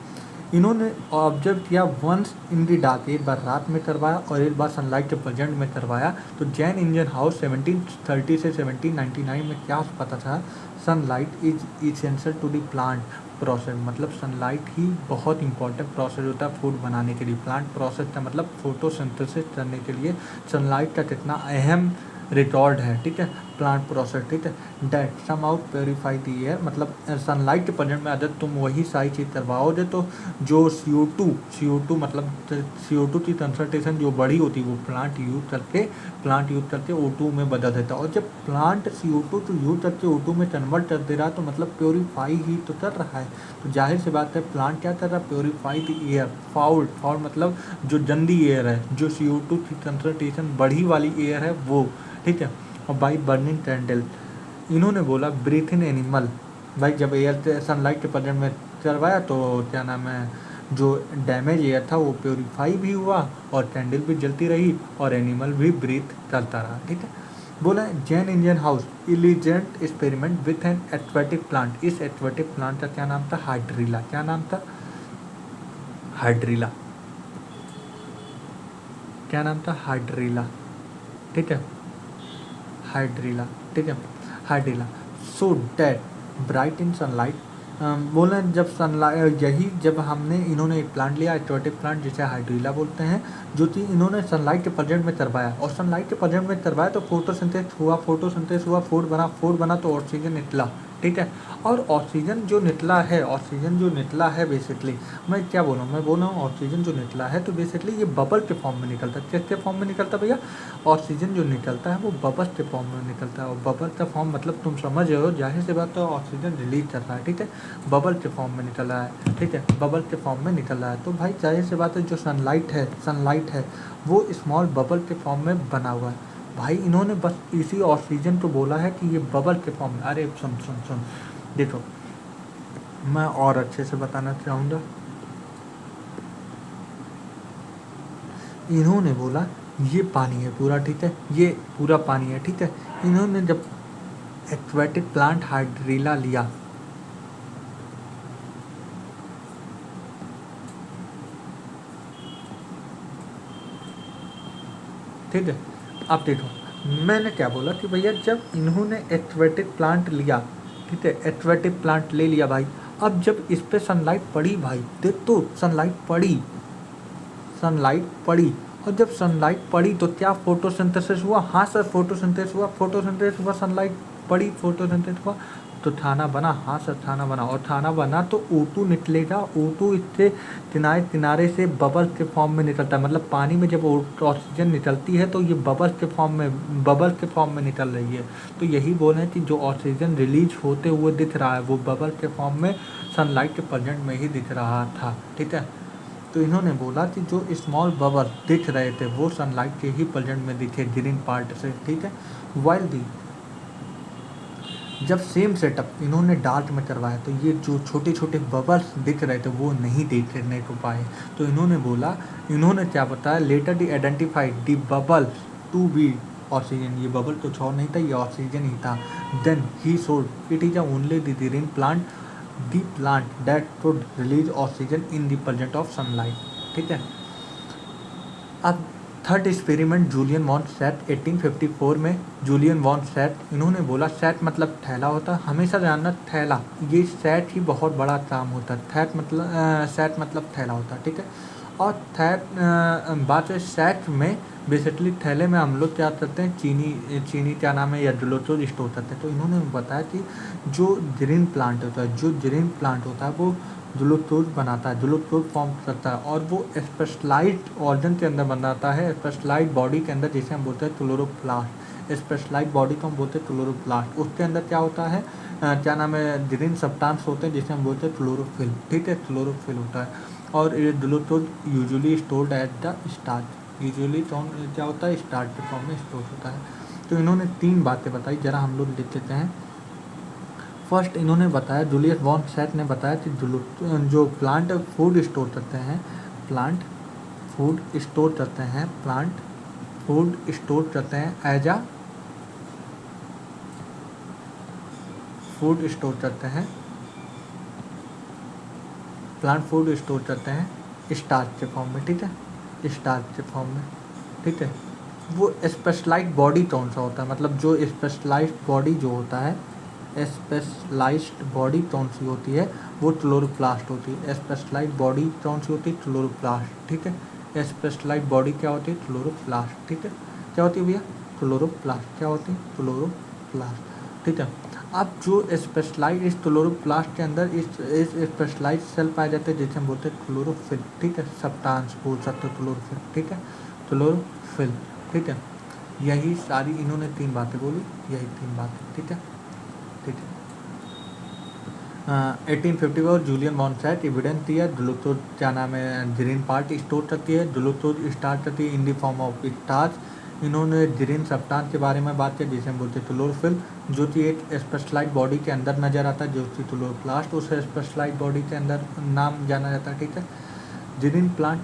इन्होंने ऑब्जर्व किया वंस इन दी डार्क, एक बार रात में करवाया और एक बार सनलाइट के प्रेजेंट में करवाया। तो जैन इंडियन हाउस 1730 से 1799 में क्या पता था, sunlight is essential to the plant process, मतलब सनलाइट ही बहुत इंपॉर्टेंट प्रोसेस होता है फूड बनाने के लिए। प्लांट प्रोसेस का मतलब फोटोसिंथेसिस करने के लिए सनलाइट का कितना अहम रिकॉर्ड है। ठीक है, प्लांट प्रोसेस। ठीक है, that some out purify the air, मतलब सनलाइट के प्रेजेंट में अगर तुम वही सारी चीज़ करवाओगे तो जो CO2 मतलब CO2 की कंसंट्रेशन जो बड़ी होती है वो प्लांट यूज करके O2 में बदल देता है। और जब प्लांट CO2 को यूज करके O2 में कन्वर्ट कर दे रहा है तो मतलब प्योरीफाई ही तो कर रहा है। तो जाहिर सी बात है प्लांट क्या कर रहा है, प्योरीफाई द एयर। फाउल मतलब जो गंदी एयर है, जो CO2 की कंसंट्रेशन बड़ी वाली एयर है वो। ठीक है, और बाई बर्निंग कैंडल, इन्होंने बोला ब्रीथ इन एनिमल, भाई जब एयर सनलाइट के प्रेजेंट में करवाया तो क्या नाम है, जो डैमेज एयर था वो प्योरीफाई भी हुआ और कैंडल भी जलती रही और एनिमल भी ब्रीथ करता रहा। ठीक है, बोला Jan Ingenhousz elegant experiment with an aquatic plant, इस एक्वेटिक प्लांट का क्या नाम था, हाइड्रीला। क्या नाम था, हाइड्रीला। क्या नाम था, हाइड्रीला। ठीक है, हाइड्रीला। ठीक है, hydrilla. So date bright in sunlight, बोला जब सनलाइट, यही जब हमने इन्होंने एक प्लांट लिया एक्वेटिक प्लांट जिसे हाइड्रीला बोलते हैं, जो कि इन्होंने सनलाइट के प्रेजेंट में करवाया और सनलाइट के प्रेजेंट में करवाया तो फोटोसिंथेसिस हुआ, फूड बना तो ऑक्सीजन निकला। ठीक है, और ऑक्सीजन जो निकला है बेसिकली, मैं क्या बोल रहा हूँ, मैं बोल रहा हूँ ऑक्सीजन जो निकला है तो बेसिकली ये बबल के फॉर्म में निकलता है। किसके फॉर्म में निकलता है भैया, ऑक्सीजन जो निकलता है वो बबल के फॉर्म में निकलता है। और बबल का फॉर्म मतलब तुम समझ रहे हो, जाहिर सी बात तो ऑक्सीजन रिलीज कर रहा है। ठीक है, बबल के फॉर्म में निकल रहा है। ठीक है, बबल के फॉर्म में निकल रहा है तो भाई जाहिर सी बात है जो सनलाइट है वो स्मॉल बबल के फॉर्म में बना हुआ है। भाई इन्होंने बस इसी ऑक्सीजन को बोला है कि ये बबल के फॉर्म में। अरे सुन सुन सुन, देखो मैं और अच्छे से बताना चाहूँगा। इन्होंने बोला ये पानी है पूरा। ठीक है, ये पूरा पानी है। ठीक है, इन्होंने जब एक्वेटिक प्लांट हाइड्रीला लिया, ठीक है, अब देखो मैंने क्या बोला कि भैया जब इन्होंने एक्वेटिक प्लांट लिया, ठीक है, एक्वेटिक प्लांट ले लिया भाई, अब जब इस पे सनलाइट पड़ी भाई, देख तो सनलाइट पड़ी और जब सनलाइट पड़ी तो क्या फोटोसिंथेसिस हुआ, हाँ सर फोटोसिंथेसिस हुआ, सनलाइट पड़ी फोटोसिंथेसिस हुआ तो खाना बना, हाँ सर खाना बना। और खाना बना तो O2 निकलेगा, O2 इससे किनारे से बबल के फॉर्म में निकलता है। मतलब पानी में जब ऑक्सीजन निकलती है तो ये बबल के फॉर्म में निकल रही है। तो यही बोल रहे हैं कि जो ऑक्सीजन रिलीज होते हुए दिख रहा है वो बबल के फॉर्म में सनलाइट के प्रेजेंट में ही दिख रहा था। ठीक है, तो इन्होंने बोला कि जो स्मॉल बबल दिख रहे थे वो सनलाइट के ही प्रेजेंट में दिखे ग्रीन पार्ट से। ठीक है, वाइल दी जब सेम सेटअप इन्होंने डार्क में करवाया तो ये जो छोटे छोटे बबल्स दिख रहे थे वो नहीं देखने को पाए। तो इन्होंने क्या बताया, later the identified the bubble to be oxygen, ये बबल तो छोड़ नहीं था, ये ऑक्सीजन ही था। Then he showed it is only the green plant that could release oxygen in the present of sunlight. ठीक है, अब third experiment Julian von Sachs 1854 में। जूलियन वॉन सैट, इन्होंने बोला सैट मतलब थैला होता है, हमेशा जानना थैला, ये सैट ही बहुत बड़ा काम होता है। सैट मतलब थैला होता है। ठीक है, और बात है सैट में बेसिकली थैले में हम लोग क्या करते हैं, चीनी क्या नाम है या ग्लूकोज स्टोर करते हैं। तो इन्होंने बताया कि जो ग्रीन प्लांट होता है वो ग्लूकोज बनाता है, ग्लूकोज फॉर्म करता है और वो स्पेशलाइज्ड ऑर्गन के अंदर बनाता है, स्पेशलाइज्ड बॉडी के अंदर, जिसे हम बोलते हैं क्लोरोप्लास्ट। स्पेशलाइज्ड बॉडी को हम बोलते हैं क्लोरोप्लास्ट। उसके अंदर क्या होता है, क्या नाम है, ग्रीन सब्सटेंस होते हैं जिसे हम बोलते हैं क्लोरोफिल, ठीक है, क्लोरोफिल होता है। और ये glucose usually stored at the starch, usually क्या होता है, स्टार्च के फॉर्म में स्टोर होता है। तो इन्होंने 3 बातें बताई, जरा हम लोग लिख लेते हैं। फर्स्ट इन्होंने बताया, जूलियस वॉन सैट ने बताया कि जो प्लांट फूड स्टोर करते हैं, प्लांट फूड स्टोर करते हैं, प्लांट फूड स्टोर करते हैं एज आ फूड स्टोर करते हैं, प्लांट फूड स्टोर करते हैं स्टार्च के फॉर्म में, ठीक है, स्टार्च के फॉर्म में, ठीक है। वो स्पेशलाइज्ड बॉडी कौन सा होता है, मतलब जो स्पेशलाइज्ड बॉडी जो होता है, स्पेशलाइज्ड बॉडी कौन सी होती है, वो क्लोरोप्लास्ट होती है। स्पेशलाइज्ड बॉडी कौन सी होती है, क्लोरोप्लास्ट, ठीक है। स्पेशलाइज्ड बॉडी क्या होती है, क्लोरोप्लास्ट, ठीक है। क्या होती है भैया, क्लोरोप्लास्ट, क्या होती है, क्लोरोप्लास्ट, ठीक है। अब जो स्पेशलाइज्ड इस क्लोरोप्लास्ट के अंदर इस स्पेशलाइज्ड सेल पाए जाते हैं जिसे हम बोलते हैं क्लोरोफिल, ठीक है, सब्सटेंस बोल सकते हो क्लोरोफिल, ठीक है, क्लोरोफिल, ठीक है। यही सारी इन्होंने 3 बातें बोली, यही 3 बातें, ठीक है, ठीक है। 1854 जूलियन मॉन्सेट एविडेंस दिया, ग्लूकोज क्या नाम है, ग्रीन पार्ट स्टोर करती है, ग्लूकोज स्टार्ट करती है इन द फॉर्म ऑफ स्टार्च। इन्होंने ग्रीन सब्सटेंस के बारे में बात की जिसे हम बोलते हैं क्लोरोफिल, जो कि एक स्पेशलाइज्ड बॉडी के अंदर नजर आता है, जो कि क्लोरोप्लास्ट, उस स्पेशलाइज्ड बॉडी के अंदर नाम जाना जाता है, ठीक है। Green plant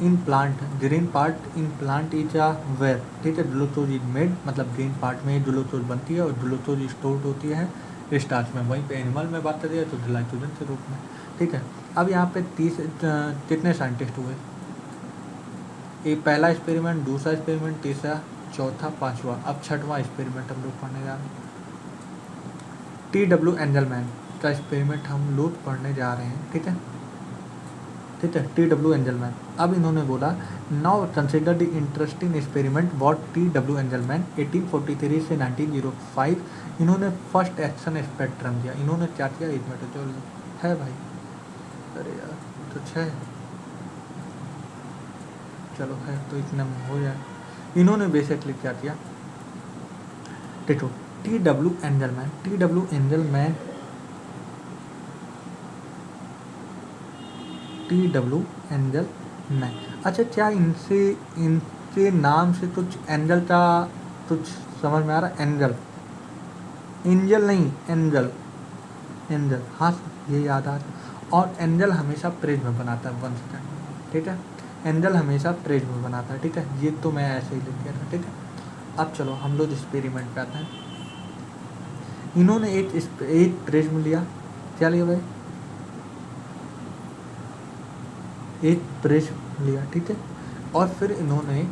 in plant, green part in plant is a where, ठीक है, ग्लूकोज इज मेड, मतलब ग्रीन पार्ट में ग्लूकोज बनती है और ग्लूकोज स्टोर होती है स्टार्च में। वहीं पे एनिमल में बात करिए तो ग्लाइकोजन के रूप में, ठीक है। अब यहाँ पे 30 कितने साइंटिस्ट हुए, एक पहला एक्सपेरिमेंट, दूसरा एक्सपेरिमेंट, तीसरा, चौथा, पांचवा, अब छठवां एक्सपेरिमेंट हम लोग पढ़ने जा रहे हैं। TW एंजलमैन का एक्सपेरिमेंट हम लोग पढ़ने जा रहे हैं, ठीक है, ठीक है। TW एंजलमैन, अब इन्होंने बोला, now consider the interesting experiment what TW Angelman 1843 से 1905, इन्होंने फर्स्ट एक्शन स्पेक्ट्रम दिया। इन्होंने क्या किया, एक मिनट जो है भाई, अरे यार तो 6, चलो है तो इतने में हो जाए। इन्होंने बेसिकली क्या किया, देखो, TW Angelman, TW Angelman, TW Angelman, अच्छा क्या इनके नाम से कुछ एंजल का कुछ समझ में आ रहा है, एंजल, एंजल नहीं, एंजल, एंजल, हाँ ये याद आ रहा। और एंजल हमेशा प्रेज में बनाता है, 1 सेकेंड, ठीक है, एंजल हमेशा प्रेज में बनाता है, ठीक है, ये तो मैं ऐसे ही लिख दिया था, ठीक है। अब चलो हम लोग एक्सपेरिमेंट पे आते हैं। इन्होंने एक प्रिज्म लिया, क्या लिया भाई, एक प्रिज्म लिया, ठीक है, और फिर इन्होंने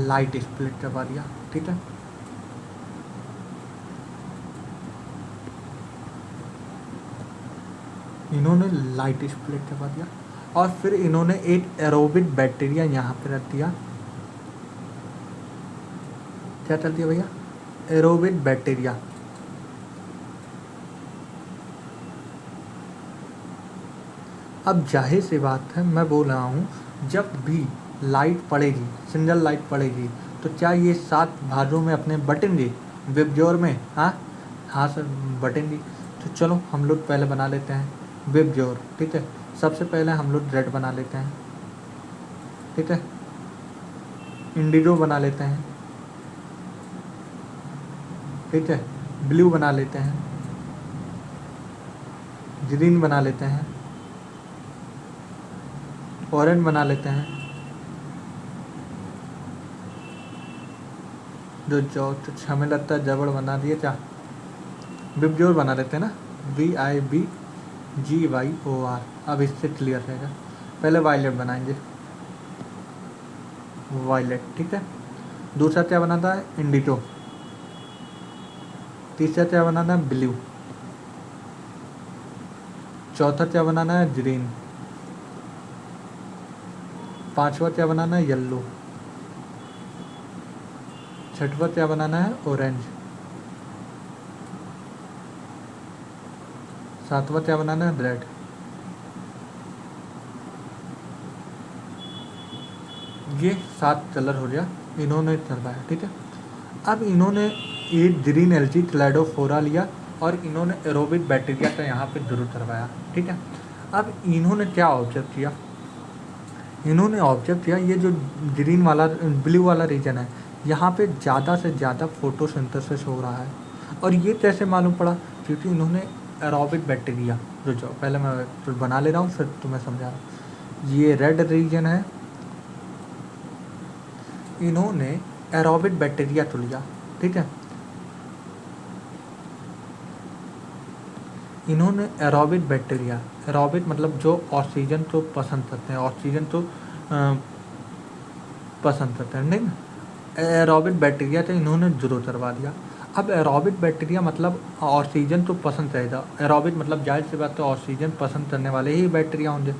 लाइट स्प्लिट करवा दिया, ठीक है। इन्होंने लाइट स्प्लिट करवा दिया और फिर इन्होंने एक एरोबिक बैक्टीरिया यहाँ पे रख दिया, क्या कर दिया भैया, एरोबिक बैक्टीरिया। अब जाहिर सी बात है, मैं बोल रहा हूँ, जब भी लाइट पड़ेगी, सिंगल लाइट पड़ेगी, तो क्या ये 7 भागों में अपने बटेंगे, विबग्योर में, हाँ हाँ सर बटेंगी। तो चलो हम लोग पहले बना लेते हैं विबग्योर, ठीक है। सबसे पहले हम लोग रेड बना लेते हैं, ठीक है, इंडिगो बना लेते हैं, ठीक है, ब्लू बना लेते हैं, ग्रीन बना लेते हैं, ऑरेंज बना लेते हैं, जो हमें लगता है जबड़ बना दिए क्या, विबग्योर बना लेते हैं ना, VIBGYOR। अब इससे क्लियर रहेगा। पहले वायलेट बनाएंगे, वायलेट, ठीक है। दूसरा क्या बनाता है, इंडिगो। तीसरा क्या बनाना है, ब्लू। चौथा क्या बनाना है, ग्रीन। पांचवा क्या बनाना है, येलो। छठवा क्या बनाना है, ऑरेंज। सातवां क्या बनाना है, रेड। ये 7 कलर हो गया, इन्होंने करवाया, ठीक है। अब इन्होंने एक ग्रीन एल्गी क्लैडोफोरा लिया और इन्होंने एरोबिक बैक्टीरिया का यहाँ पे जरूर करवाया, ठीक है। अब इन्होंने क्या ऑब्जर्व किया, इन्होंने ऑब्जर्व किया ये जो ग्रीन वाला ब्लू वाला रीजन है यहाँ पे ज़्यादा से ज़्यादा फोटोसिंथेसिस हो रहा है। और ये कैसे मालूम पड़ा, क्योंकि इन्होंने एरोबिक बैक्टीरिया जो पहले मैं तो बना ले रहा हूँ फिर तुम्हें समझा रहा हूँ। ये रेड रीजन है, इन्होंने एरोबिक बैक्टीरिया तो लिया, ठीक है। इन्होंने एरोबिक बैक्टीरिया, एरोबिक मतलब जो ऑक्सीजन तो पसंद करते हैं, ऑक्सीजन तो पसंद करते हैं, नहीं, एरोबिक बैक्टीरिया तो इन्होंने जरूर करवा दिया। अब एरोबिक बैक्टीरिया मतलब ऑक्सीजन तो पसंद करेगा, एरोबिक मतलब जाहिर सी बात है ऑक्सीजन पसंद करने वाले ही बैक्टीरिया होंगे।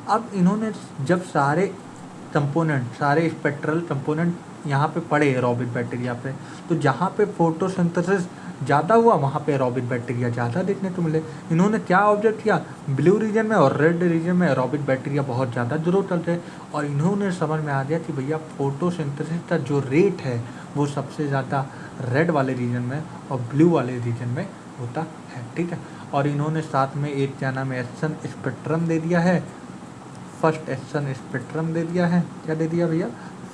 अब इन्होंने जब सारे कंपोनेंट, सारे स्पेक्ट्रल कंपोनेंट यहाँ पे पड़े एरोबिक बैक्टीरिया पे, तो जहाँ पे फोटोसिंथेसिस ज़्यादा हुआ वहाँ पे एरोबिक बैक्टीरिया ज़्यादा देखने को मिले। इन्होंने क्या ऑब्जर्व किया, ब्लू रीजन में और रेड रीजन में एरोबिक बैक्टीरिया बहुत ज़्यादा जरूरत चलते हैं, और इन्होंने समझ में आ गया कि भैया फोटोसिंथेसिस का जो रेट है वो सबसे ज़्यादा रेड वाले रीजन में और ब्लू वाले रीजन में होता है, ठीक है। और इन्होंने साथ में एक क्या नाम है एक्शन स्पेक्ट्रम दे दिया है, फर्स्ट एक्शन स्पेक्ट्रम दे दिया है, क्या दे दिया भैया,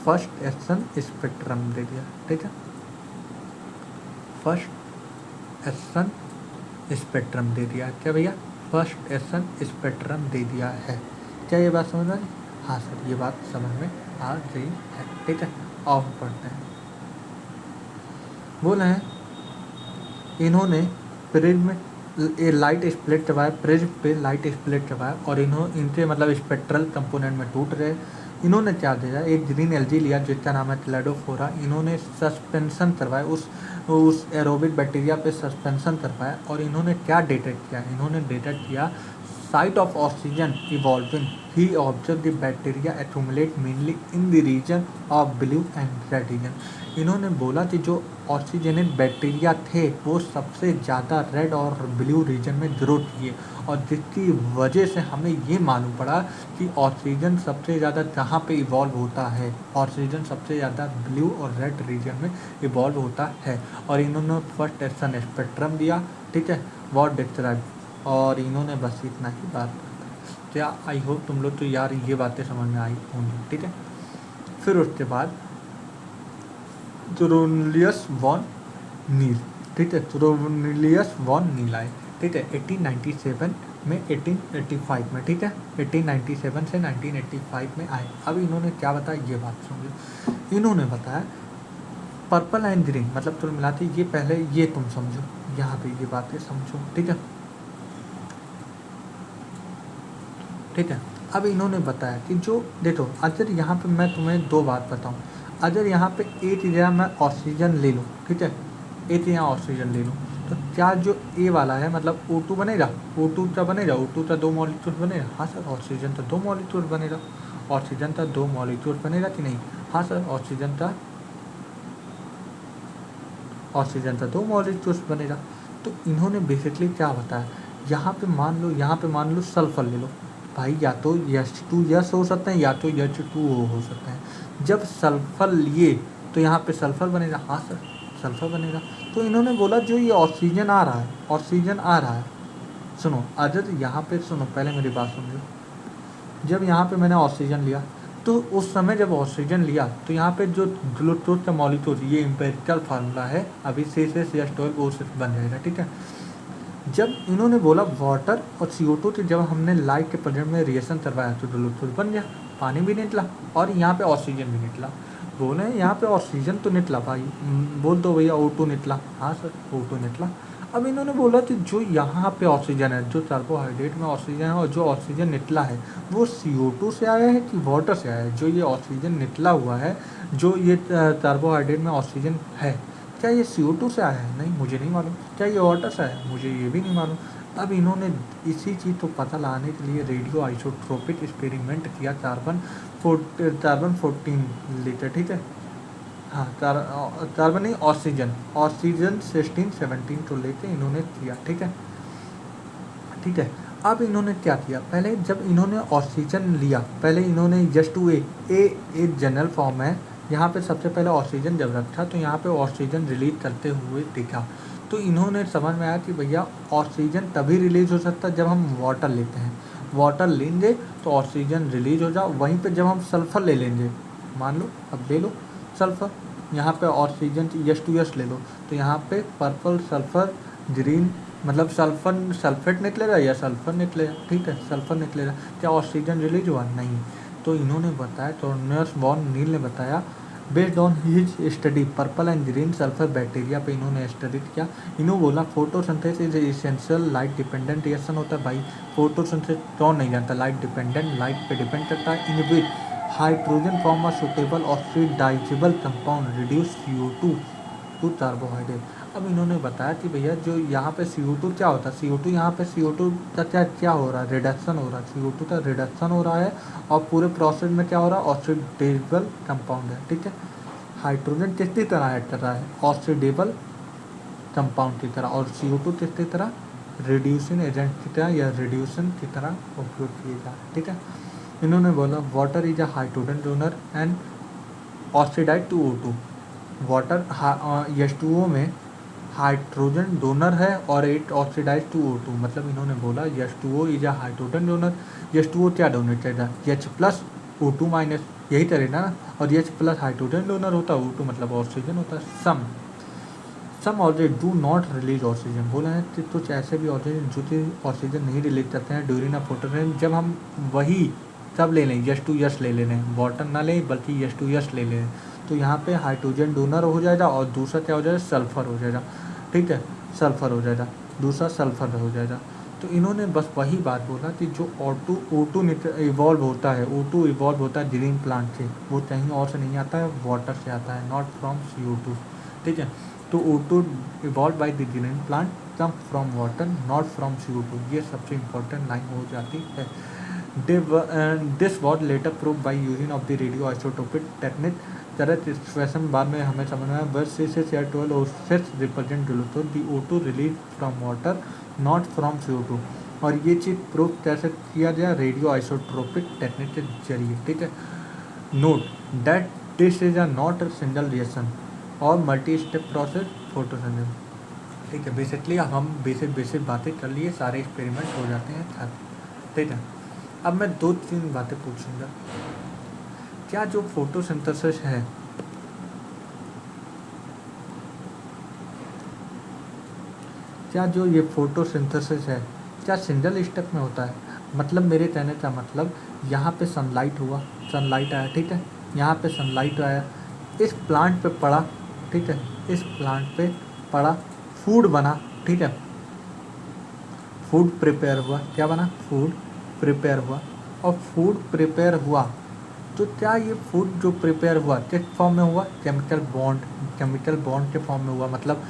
फर्स्ट एक्शन स्पेक्ट्रम दे दिया, ठीक है। फर्स्ट एक्शन स्पेक्ट्रम दे दिया है, क्या भैया, फर्स्ट एक्शन स्पेक्ट्रम दे दिया है। क्या ये बात समझ में आ रही? हाँ सर, ये बात समझ में आ रही है, ठीक है। ऑफ पढ़ते हैं। बोले हैं इन्होंने प्रिज्म ये लाइट स्प्लिट करवाया, प्रिज्म पे लाइट स्प्लिट करवाया और इनके मतलब स्पेक्ट्रल कंपोनेंट में टूट रहे। इन्होंने क्या दिया, एक ग्रीन एल्गी लिया जिसका नाम है क्लैडोफोरा, इन्होंने सस्पेंशन करवाया, उस एरोबिक बैक्टीरिया पे सस्पेंशन करवाया और इन्होंने क्या डिटेक्ट किया, इन्होंने डिटेक्ट किया site of oxygen evolving he observe the bacteria accumulate mainly in the region of blue and red region. इन्होंने बोला कि जो ऑक्सीजनेट बैक्टीरिया थे वो सबसे ज़्यादा रेड और ब्लू रीजन में जरूर किए, और जिसकी वजह से हमें ये मालूम पड़ा कि ऑक्सीजन सबसे ज़्यादा जहाँ पे इवॉल्व होता है, ऑक्सीजन सबसे ज़्यादा ब्लू और रेड रीजन में इवॉल्व होता है। और इन्होंने फर्स्ट एक्शन स्पेक्ट्रम दिया, ठीक है, वॉट डिस्क्राइब, और इन्होंने बस इतना ही बात करता। तो यार आई होप तुम लोग तो यार ये बातें समझ में आई होंगी, ठीक है। फिर उसके बाद थ्रोनिलियस वॉन नील, ठीक है, थ्रोनिलियस वॉन नील आए, ठीक है, 1897 में 1885 में, ठीक है, 1897 से 1985 में आए। अब इन्होंने क्या बताया ये बात समझो, इन्होंने बताया पर्पल एंड ग्रीन मतलब तुम मिलाते, ये पहले ये तुम समझो, यहाँ पे ये बातें समझो, ठीक है, ठीक है। अब इन्होंने बताया कि जो देखो अगर यहाँ पे मैं तुम्हें दो बात बताऊँ, अगर यहाँ पे एक जगह मैं ऑक्सीजन ले लूँ, ठीक है, एक यहाँ ऑक्सीजन ले लूँ, तो क्या जो ए वाला है मतलब O2 बनेगा, O2 का बनेगा, O2 का 2 मॉलिक्यूल बनेगा, हाँ सर, ऑक्सीजन का 2 मॉलिक्यूल बनेगा, ऑक्सीजन का 2 मॉलिक्यूल बनेगा कि नहीं, हाँ सर, ऑक्सीजन का 2 मॉलिक्यूल्स बनेगा। तो इन्होंने बेसिकली क्या बताया, यहाँ पे मान लो सल्फर ले लो भाई, या तो H2 हो सकते हैं या तो H2O हो सकते हैं। जब सल्फर लिए तो यहाँ पे सल्फर बनेगा, हाँ सर, सल्फर बनेगा। तो इन्होंने बोला जो ये ऑक्सीजन आ रहा है, सुनो अगर यहाँ पे सुनो, पहले मेरी बात समझो, जब यहाँ पे मैंने ऑक्सीजन लिया तो उस समय जब ऑक्सीजन लिया तो यहाँ पे जो ग्लूकोज का मॉलिक्यूल, ये एम्पिरिकल फार्मूला है, अभी C6H12 O6 बन जाएगा, ठीक है। जब इन्होंने बोला वाटर और CO2 तो जब हमने लाइट के प्रेजेंट में रिएक्शन करवाया तो ग्लूकोज बन गया, पानी भी निकला और यहाँ पे ऑक्सीजन भी निकला। बोले यहाँ पे ऑक्सीजन तो निकला भाई, बोल दो भैया O2 निकला, हाँ सर O2 निकला। अब इन्होंने बोला कि जो यहाँ पे ऑक्सीजन है, जो कार्बोहाइड्रेट में ऑक्सीजन है और जो ऑक्सीजन निकला है वो CO2 से आया है कि वाटर से आया है। जो ये ऑक्सीजन निकला हुआ है, जो ये कार्बोहाइड्रेट में ऑक्सीजन है, क्या ये CO2 से आया है? नहीं, मुझे नहीं मालूम। क्या ये वाटर से आया है? मुझे ये भी नहीं मालूम। अब इन्होंने इसी चीज़ को पता लगाने के लिए रेडियो आइसोट्रोपिक एक्सपेरिमेंट किया, कार्बन 14 लीटर, ठीक है, हाँ, कार्बन नहीं, ऑक्सीजन 16 17 को लेके इन्होंने किया, ठीक है, ठीक है। अब इन्होंने क्या किया, पहले जब इन्होंने ऑक्सीजन लिया, पहले इन्होंने एक जनरल फॉर्म है, यहाँ पे सबसे पहले ऑक्सीजन जब रखा तो यहाँ पे ऑक्सीजन रिलीज करते हुए दिखा। तो इन्होंने समझ में आया कि भैया ऑक्सीजन तभी रिलीज हो सकता है जब हम वाटर लेते हैं, वाटर लेंगे तो ऑक्सीजन रिलीज हो जाओ। वहीं पे जब हम सल्फ़र ले लेंगे, मान लो अब ले लो सल्फ़र, यहाँ पे ऑक्सीजन H2S ले लो, तो यहाँ पे पर्पल सल्फ़र ग्रीन, मतलब सल्फेट निकलेगा या सल्फ़र निकलेगा, ठीक है सल्फ़र निकलेगा। क्या ऑक्सीजन रिलीज हुआ? नहीं। तो इन्होंने बताया, टॉर्नेस बॉर्न नील ने बताया, based on his study purple and green sulphur bacteria पे इन्होंने स्टडी किया। इन्होंने बोला photosynthesis is essential light dependent reaction होता है। भाई फोटोसिंथेसिस कौन नहीं जानता, लाइट डिपेंडेंट, लाइट पे डिपेंड करता है। In which hydrogen form a suitable oxidisable compound reduce CO2 to carbohydrate. अब इन्होंने बताया कि भैया जो यहाँ पे CO2 क्या होता है, CO2 यहाँ पे CO2 का क्या हो रहा है, रिडक्शन हो रहा है, CO2 का रिडक्शन हो रहा है और पूरे प्रोसेस में क्या हो रहा है, ऑक्सीडेबल कंपाउंड है, ठीक है। हाइड्रोजन किसकी तरह ऐड कर रहा है, ऑक्सीडेबल कंपाउंड की तरह, और CO2 किसकी तरह, रिड्यूसिंग एजेंट की तरह या रिड्यूसन की तरह उपयोग किए जा रहे हैं, ठीक है। इन्होंने बोला water is a hydrogen donor and oxidise to O2। Water H2O में हाइड्रोजन डोनर है और इट ऑक्सीडाइज टू O2, मतलब इन्होंने बोला H2O is a hydrogen donor. H2O क्या डोनेट करेगा, H+O2-, यही तरह ना, और H+ हाइड्रोजन डोनर होता है, O2 मतलब ऑक्सीजन होता है। Some oxygen do not release oxygen, बोला है कि कुछ ऐसे भी ऑक्सीजन जो कि ऑक्सीजन नहीं रिलीज करते हैं ड्यूरिंग अ फोटोसिंथेसिस। जब हम वही तब ले लें, H2S ले लें, वाटर ना लें बल्कि H2S ले लें, तो यहाँ पे हाइड्रोजन डोनर हो जाएगा और दूसरा क्या हो जाएगा, सल्फ़र हो जाएगा, ठीक है सल्फ़र हो जाएगा, दूसरा सल्फ़र हो जाएगा। तो इन्होंने बस वही बात बोला कि जो O2 इवॉल्व होता है, O2 इवॉल्व होता है ग्रीन प्लांट से, वो कहीं और से नहीं आता है, वाटर से आता है, नॉट फ्रॉम CO2, ठीक है। तो O2 evolve by the green plant come from water not from CO2, ये सबसे इम्पोर्टेंट लाइन हो जाती है। This was later prove by using of the radio isotopic technique. तरह सिचुएशन बाद में हमें समझ में आया, बस से C12O6 represent the O2 release from water not from CO2, और ये चीज़ प्रूव कैसे किया गया, रेडियो आइसोट्रोपिक टेक्निक के जरिए, ठीक है। Note that this is a not a single reaction और मल्टी स्टेप प्रोसेस फोटोसिंथेसिस, ठीक है। बेसिकली अब हम बेसिक बातें कर लिए, सारे एक्सपेरिमेंट हो जाते हैं, ठीक है। अब मैं 2-3 बातें पूछूंगा, क्या जो फोटोसिंथेसिस है, क्या जो ये फोटोसिंथेसिस है क्या सिंगल स्टेप में होता है, मतलब मेरे कहने का मतलब यहाँ पे सनलाइट हुआ, सनलाइट आया, ठीक है, यहाँ पे सनलाइट आया, इस प्लांट पे पड़ा, ठीक है, इस प्लांट पे पड़ा, फूड बना, ठीक है, फूड प्रिपेयर हुआ, क्या बना, फूड प्रिपेयर हुआ, और फूड प्रिपेयर हुआ तो क्या ये फूड जो प्रिपेयर हुआ किस फॉर्म में हुआ, केमिकल बॉन्ड के फॉर्म में हुआ, मतलब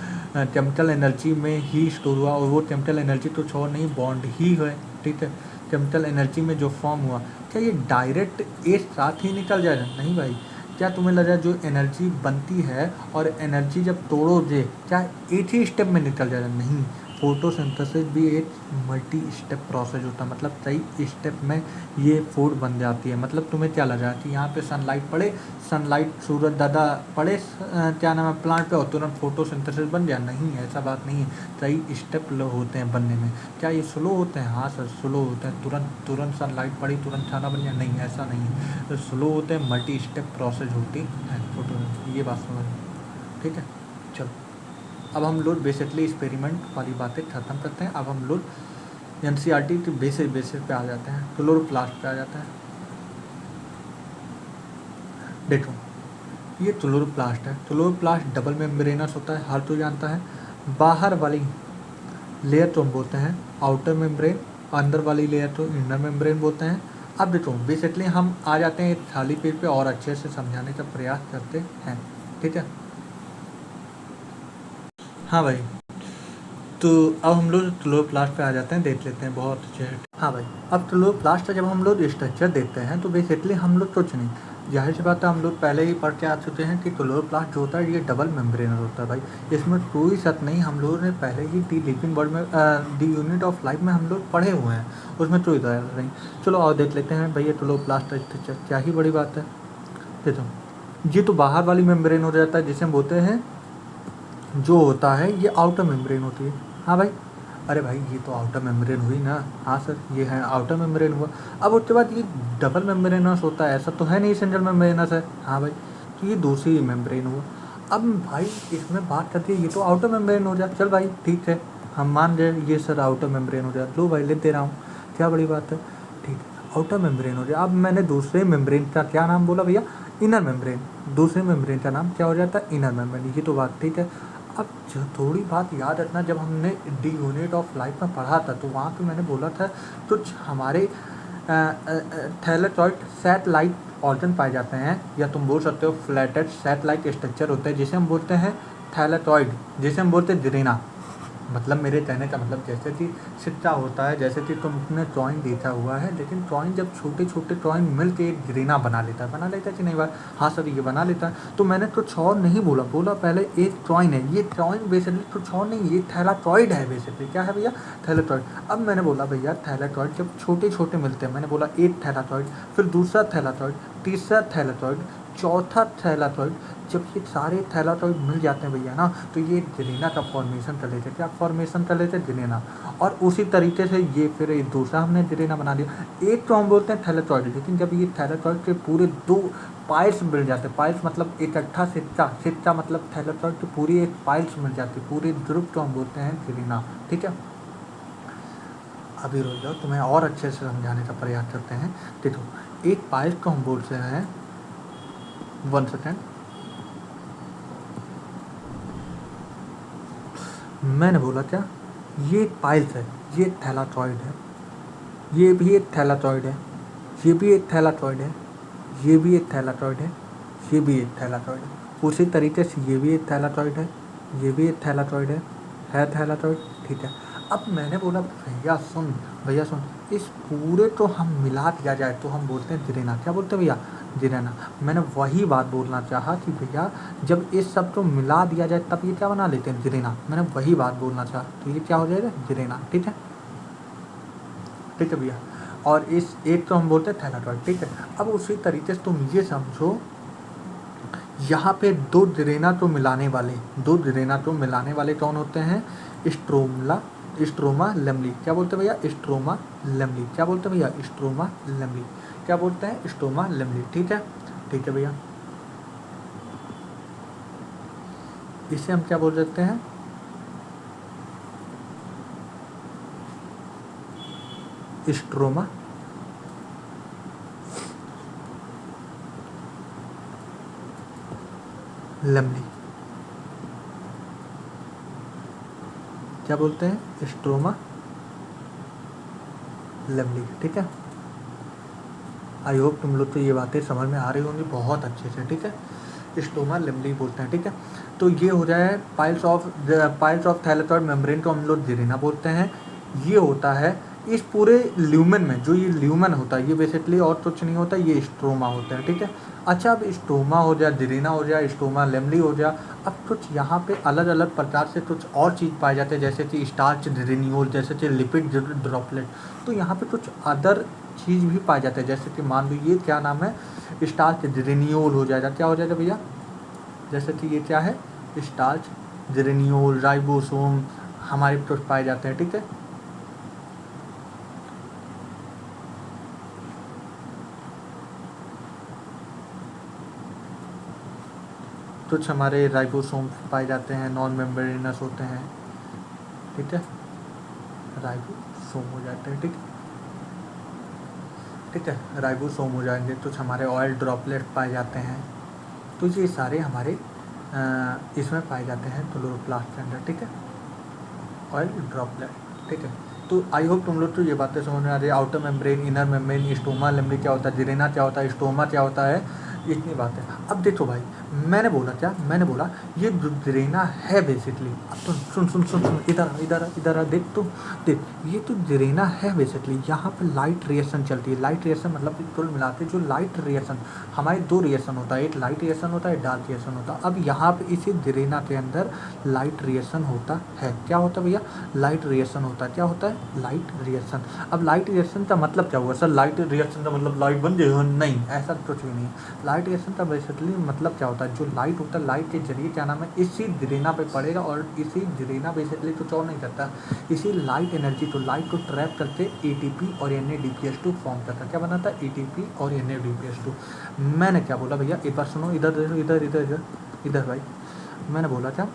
केमिकल एनर्जी में ही स्टोर हुआ, और वो केमिकल एनर्जी तो छोड़ नहीं, बॉन्ड ही है, ठीक है। केमिकल एनर्जी में जो फॉर्म हुआ, क्या ये डायरेक्ट एक साथ ही निकल जाएगा, नहीं भाई। क्या तुम्हें लगा जो एनर्जी बनती है और एनर्जी जब तोड़ोगे क्या एक ही स्टेप में निकल जाएगा, नहीं। फोटोसिंथेसिस भी एक मल्टी स्टेप प्रोसेस होता है, मतलब कई स्टेप में ये फूड बन जाती है। मतलब तुम्हें क्या लगा कि यहाँ पे सनलाइट पड़े, सनलाइट सूरज दादा पड़े क्या नाम है प्लांट पे और तुरंत फोटोसिंथेसिस बन गया, नहीं ऐसा बात नहीं है। कई स्टेप होते हैं बनने में। क्या ये स्लो होते हैं, हाँ सर स्लो होते हैं, तुरंत सनलाइट पड़ी तुरंत खाना बन गया, नहीं ऐसा नहीं है, तो स्लो होते हैं, मल्टी स्टेप प्रोसेस होती है फोटो, ये बात समझ, ठीक है। चलो अब हम लोग बेसिकली एक्सपेरिमेंट वाली बातें ख़त्म करते हैं। अब हम लोग NCERT के बेसिस पे आ जाते हैं, क्लोरोप्लास्ट पे आ जाते हैं। देखो ये क्लोरोप्लास्ट है, क्लोरोप्लास्ट डबल मेम्ब्रेनस होता है, हर तो जानता है। बाहर वाली लेयर तो हम बोलते हैं आउटर मेम्ब्रेन, अंदर वाली लेयर तो इनर मेम्ब्रेन बोलते हैं। अब देखो बेसिकली हम आ जाते हैं एक खाली पेज पे और अच्छे से समझाने का प्रयास करते हैं, ठीक है। हाँ भाई, तो अब हम लोग क्लोरोप्लास्ट पे आ जाते हैं, देख लेते हैं बहुत अच्छे। हाँ भाई, अब क्लोरोप्लास्ट का जब हम लोग स्ट्रक्चर देखते हैं तो बेसिकली हम लोग कुछ नहीं, ज़ाहिर सी बात है, हम लोग पहले ही पढ़ के आ चुके हैं कि क्लोरोप्लास्ट जो होता है ये डबल मेम्ब्रेनर होता है भाई, इसमें कोई शक नहीं। हम लोगों ने पहले ही दी लिविंग वर्ल्ड में दी यूनिट ऑफ लाइफ में हम लोग पढ़े हुए हैं, उसमें कोई दया नहीं। चलो और देख लेते हैं भैया क्लोरोप्लास्ट स्ट्रक्चर, क्या ही बड़ी बात है। देखो ये तो बाहर वाली मेम्ब्रेन हो जाता है जिसे हम बोलते हैं, जो होता है ये आउटर मेम्ब्रेन होती है। हाँ भाई, अरे भाई ये तो आउटर मेम्ब्रेन हुई ना, हाँ सर ये है आउटर मेम्ब्रेन हुआ। अब उसके बाद ये डबल मेम्ब्रेनस होता है, ऐसा तो है नहीं सिंगल मेम्ब्रेनस है। हाँ भाई, तो ये दूसरी मेम्ब्रेन हुआ। अब भाई इसमें बात करती है, ये तो आउटर मेम्ब्रेन हो जाए, चल भाई ठीक है हम मान जाए ये सर आउटर मेम्ब्रेन हो जाए, लो भाई ले दे रहा हूँ, क्या बड़ी बात है, ठीक है आउटर मेम्ब्रेन हो जाए। अब मैंने दूसरे मेम्ब्रेन का क्या नाम बोला भैया, इनर मेम्ब्रेन, दूसरे मेम्ब्रेन का नाम क्या हो जाता है, इनर मेम्ब्रेन, ये तो बात ठीक है। अब थोड़ी बात याद रखना, जब हमने डी यूनिट ऑफ लाइफ में पढ़ा था तो वहाँ पे मैंने बोला था कुछ हमारे थैलेटॉइड सैटेलाइट ऑर्गन पाए जाते हैं, या तुम बोल सकते हो फ्लैटेड सैटेलाइट स्ट्रक्चर होते हैं जिसे हम बोलते हैं थैलेटॉइड, जिसे हम बोलते हैं जिरेना। मतलब मेरे कहने का मतलब जैसे कि सिक्का होता है, जैसे कि तुमने कॉइन देखा हुआ है, लेकिन कॉइन जब छोटे छोटे कॉइन मिल के एक गिरेना बना लेता है कि नहीं भाई, हाँ सर ये बना लेता है। तो मैंने कुछ और नहीं बोला पहले एक कॉइन है, ये कॉइन बेसिकली कुछ और नहीं, ये थैलेटॉइड है बेसिकली, क्या है भैया, थैलेटॉइड। अब मैंने बोला भैया थैलेटॉइड जब छोटे छोटे मिलते हैं, मैंने बोला एक थैलेटॉइड, फिर दूसरा थैलेटॉइड, तीसरा थैलेटॉइड, चौथा थैलेटॉइड, जब ये सारे थैलेटॉइड मिल जाते हैं भैया ना, तो ये जिरेना का फॉर्मेशन कर लेते हैं, क्या फॉर्मेशन कर लेते हैं, जिरेना। और उसी तरीके से ये फिर एक दूसरा हमने जिरेना बना दिया। एक तो हम बोलते हैं थैलेटॉइड, लेकिन जब ये थैलेटॉइड के पूरे दो पाइल्स मिल जाते हैं, पाइल्स मतलब इकट्ठा सिक्का मतलब थैलेटॉइड की पूरी एक पाइल्स मिल जाती है, पूरे ग्रुप को हम बोलते हैं जिरेना, ठीक है। अभी रुक जाओ, तुम्हें और अच्छे से समझाने का प्रयास करते हैं। देखो एक पाइल्स को हम बोलते हैं, 1 सेकेंड, मैंने बोला क्या, ये पाइल्स है, ये थैलाटॉइड है, ये भी एक थैलाटॉइड है, ये भी एक थैलाटॉइड है, ये भी एक थैलाटॉइड है, ये भी एक थैलाटॉइड है। उसी तरीके से ये भी एक थैलाटॉइड है, ये भी एक थैलाटॉइड है थैलाटॉइड, ठीक है। अब मैंने बोला भैया सुन, इस पूरे को हम मिला दिया जाए तो हम बोलते हैं जिरेना, क्या बोलते हैं भैया, जिरेना। मैंने वही बात बोलना चाहा कि भैया जब इस सब को मिला दिया जाए तब ये क्या बना लेते हैं, जिरेना। मैंने वही बात बोलना चाहा, तो ये क्या हो जाएगा, जिरेना, ठीक है, ठीक है भैया। और इस एक तो हम बोलते हैं थैलाटॉइड, ठीक है। अब उसी तरीके से तुम ये समझो, यहाँ पे दो जिरेना को मिलाने वाले कौन होते हैं, स्ट्रोमा लैमली, क्या बोलते हैं भैया, स्ट्रोमा लैमली, क्या बोलते हैं भैया, स्ट्रोमा लैमली, क्या बोलते हैं, स्ट्रोमा लैमली, ठीक है भैया। इसे हम क्या बोल सकते हैं, स्ट्रोमा लैमली, क्या बोलते हैं, स्ट्रोमा लैमली, ठीक है। आई होप तुम लोग को ये बातें समझ में आ रही होंगी बहुत अच्छे से, ठीक है। स्टोमा लैमली बोलते हैं, ठीक है। तो ये हो जाए पाइल्स ऑफ थैलेटॉइड मेम्ब्रेन को हम लोग जिरेना बोलते हैं। ये होता है इस पूरे ल्यूमन में, जो ये ल्यूमन होता है ये बेसिकली और कुछ नहीं होता, ये स्ट्रोमा होता है, ठीक है। अच्छा, अब स्टोमा हो जाए, जिरेना हो जाए, स्टोमा लैमली हो जाए, अब कुछ यहाँ पे अलग अलग प्रकार से कुछ और चीज़ पाए जाते हैं, जैसे कि स्टार्च ग्रेन्यूल, जैसे कि लिपिड ड्रॉपलेट। तो यहाँ पे कुछ अदर चीज़ भी पाए जाते हैं, जैसे कि मान लो ये क्या नाम है, स्टार्च ग्रेन्यूल हो जाएगा, क्या हो जाएगा भैया, जैसे कि ये क्या है, स्टार्च ग्रेन्यूल, राइबोसोम हमारे कुछ पाए जाते हैं, ठीक है। कुछ हमारे राइबोसोम पाए जाते हैं, नॉन मेम्ब्रेनस होते हैं, ठीक है, राइबोसोम हो जाते हैं, ठीक है, राइबोसोम हो जाएंगे। कुछ हमारे ऑयल ड्रॉपलेट पाए जाते हैं, तो ये सारे हमारे इसमें पाए जाते हैं क्लोरोप्लास्ट के अंदर, ठीक है, ऑयल ड्रॉपलेट, ठीक है। तो आई होप तुम लोग तो ये बातें समझ में आ रही है, outer membrane, inner membrane, stoma lamellae क्या होता है, जिरेना क्या होता है, स्टोमा क्या होता है, इतनी बातें। अब देखो भाई, मैंने बोला क्या, मैंने बोला ये जो जिरेना है बेसिकली, अब तो सुन सुन सुन सुन, इधर आ, देख तो, देख ये तो जिरेना है बेसिकली। यहाँ पे लाइट रिएक्शन चलती है। लाइट रिएक्शन मतलब कुल मिलाते जो लाइट रिएक्शन, हमारे दो रिएक्शन होता है, एक लाइट रिएक्शन होता है, एक डार्क रिएक्शन होता है। अब यहाँ पे इसी जिरेना के अंदर लाइट रिएक्शन होता है। क्या होता है भैया, लाइट रिएक्शन होता है। क्या होता है, लाइट रिएक्शन। अब लाइट रिएक्शन का मतलब क्या हुआ सर, लाइट रिएक्शन का मतलब लाइट बन जाएगा, नहीं ऐसा कुछ भी नहीं है। लाइट रिएक्शन का बेसिकली मतलब क्या होता है, जो लाइट होता है लाइट के जरिए क्या नाम है इसी जिरेना पे पड़ेगा, और इसी जिरेना बेसिकली कुछ और नहीं करता, इसी लाइट एनर्जी को, लाइट को ट्रैप करके एटीपी और Na-DPS2 फॉर्म करता है। क्या बनाता है, एटीपी और Na-DPS2। मैंने क्या बोला भैया, एक बार सुनो, इधर इधर इधर इधर इधर भाई, मैंने बोला क्या,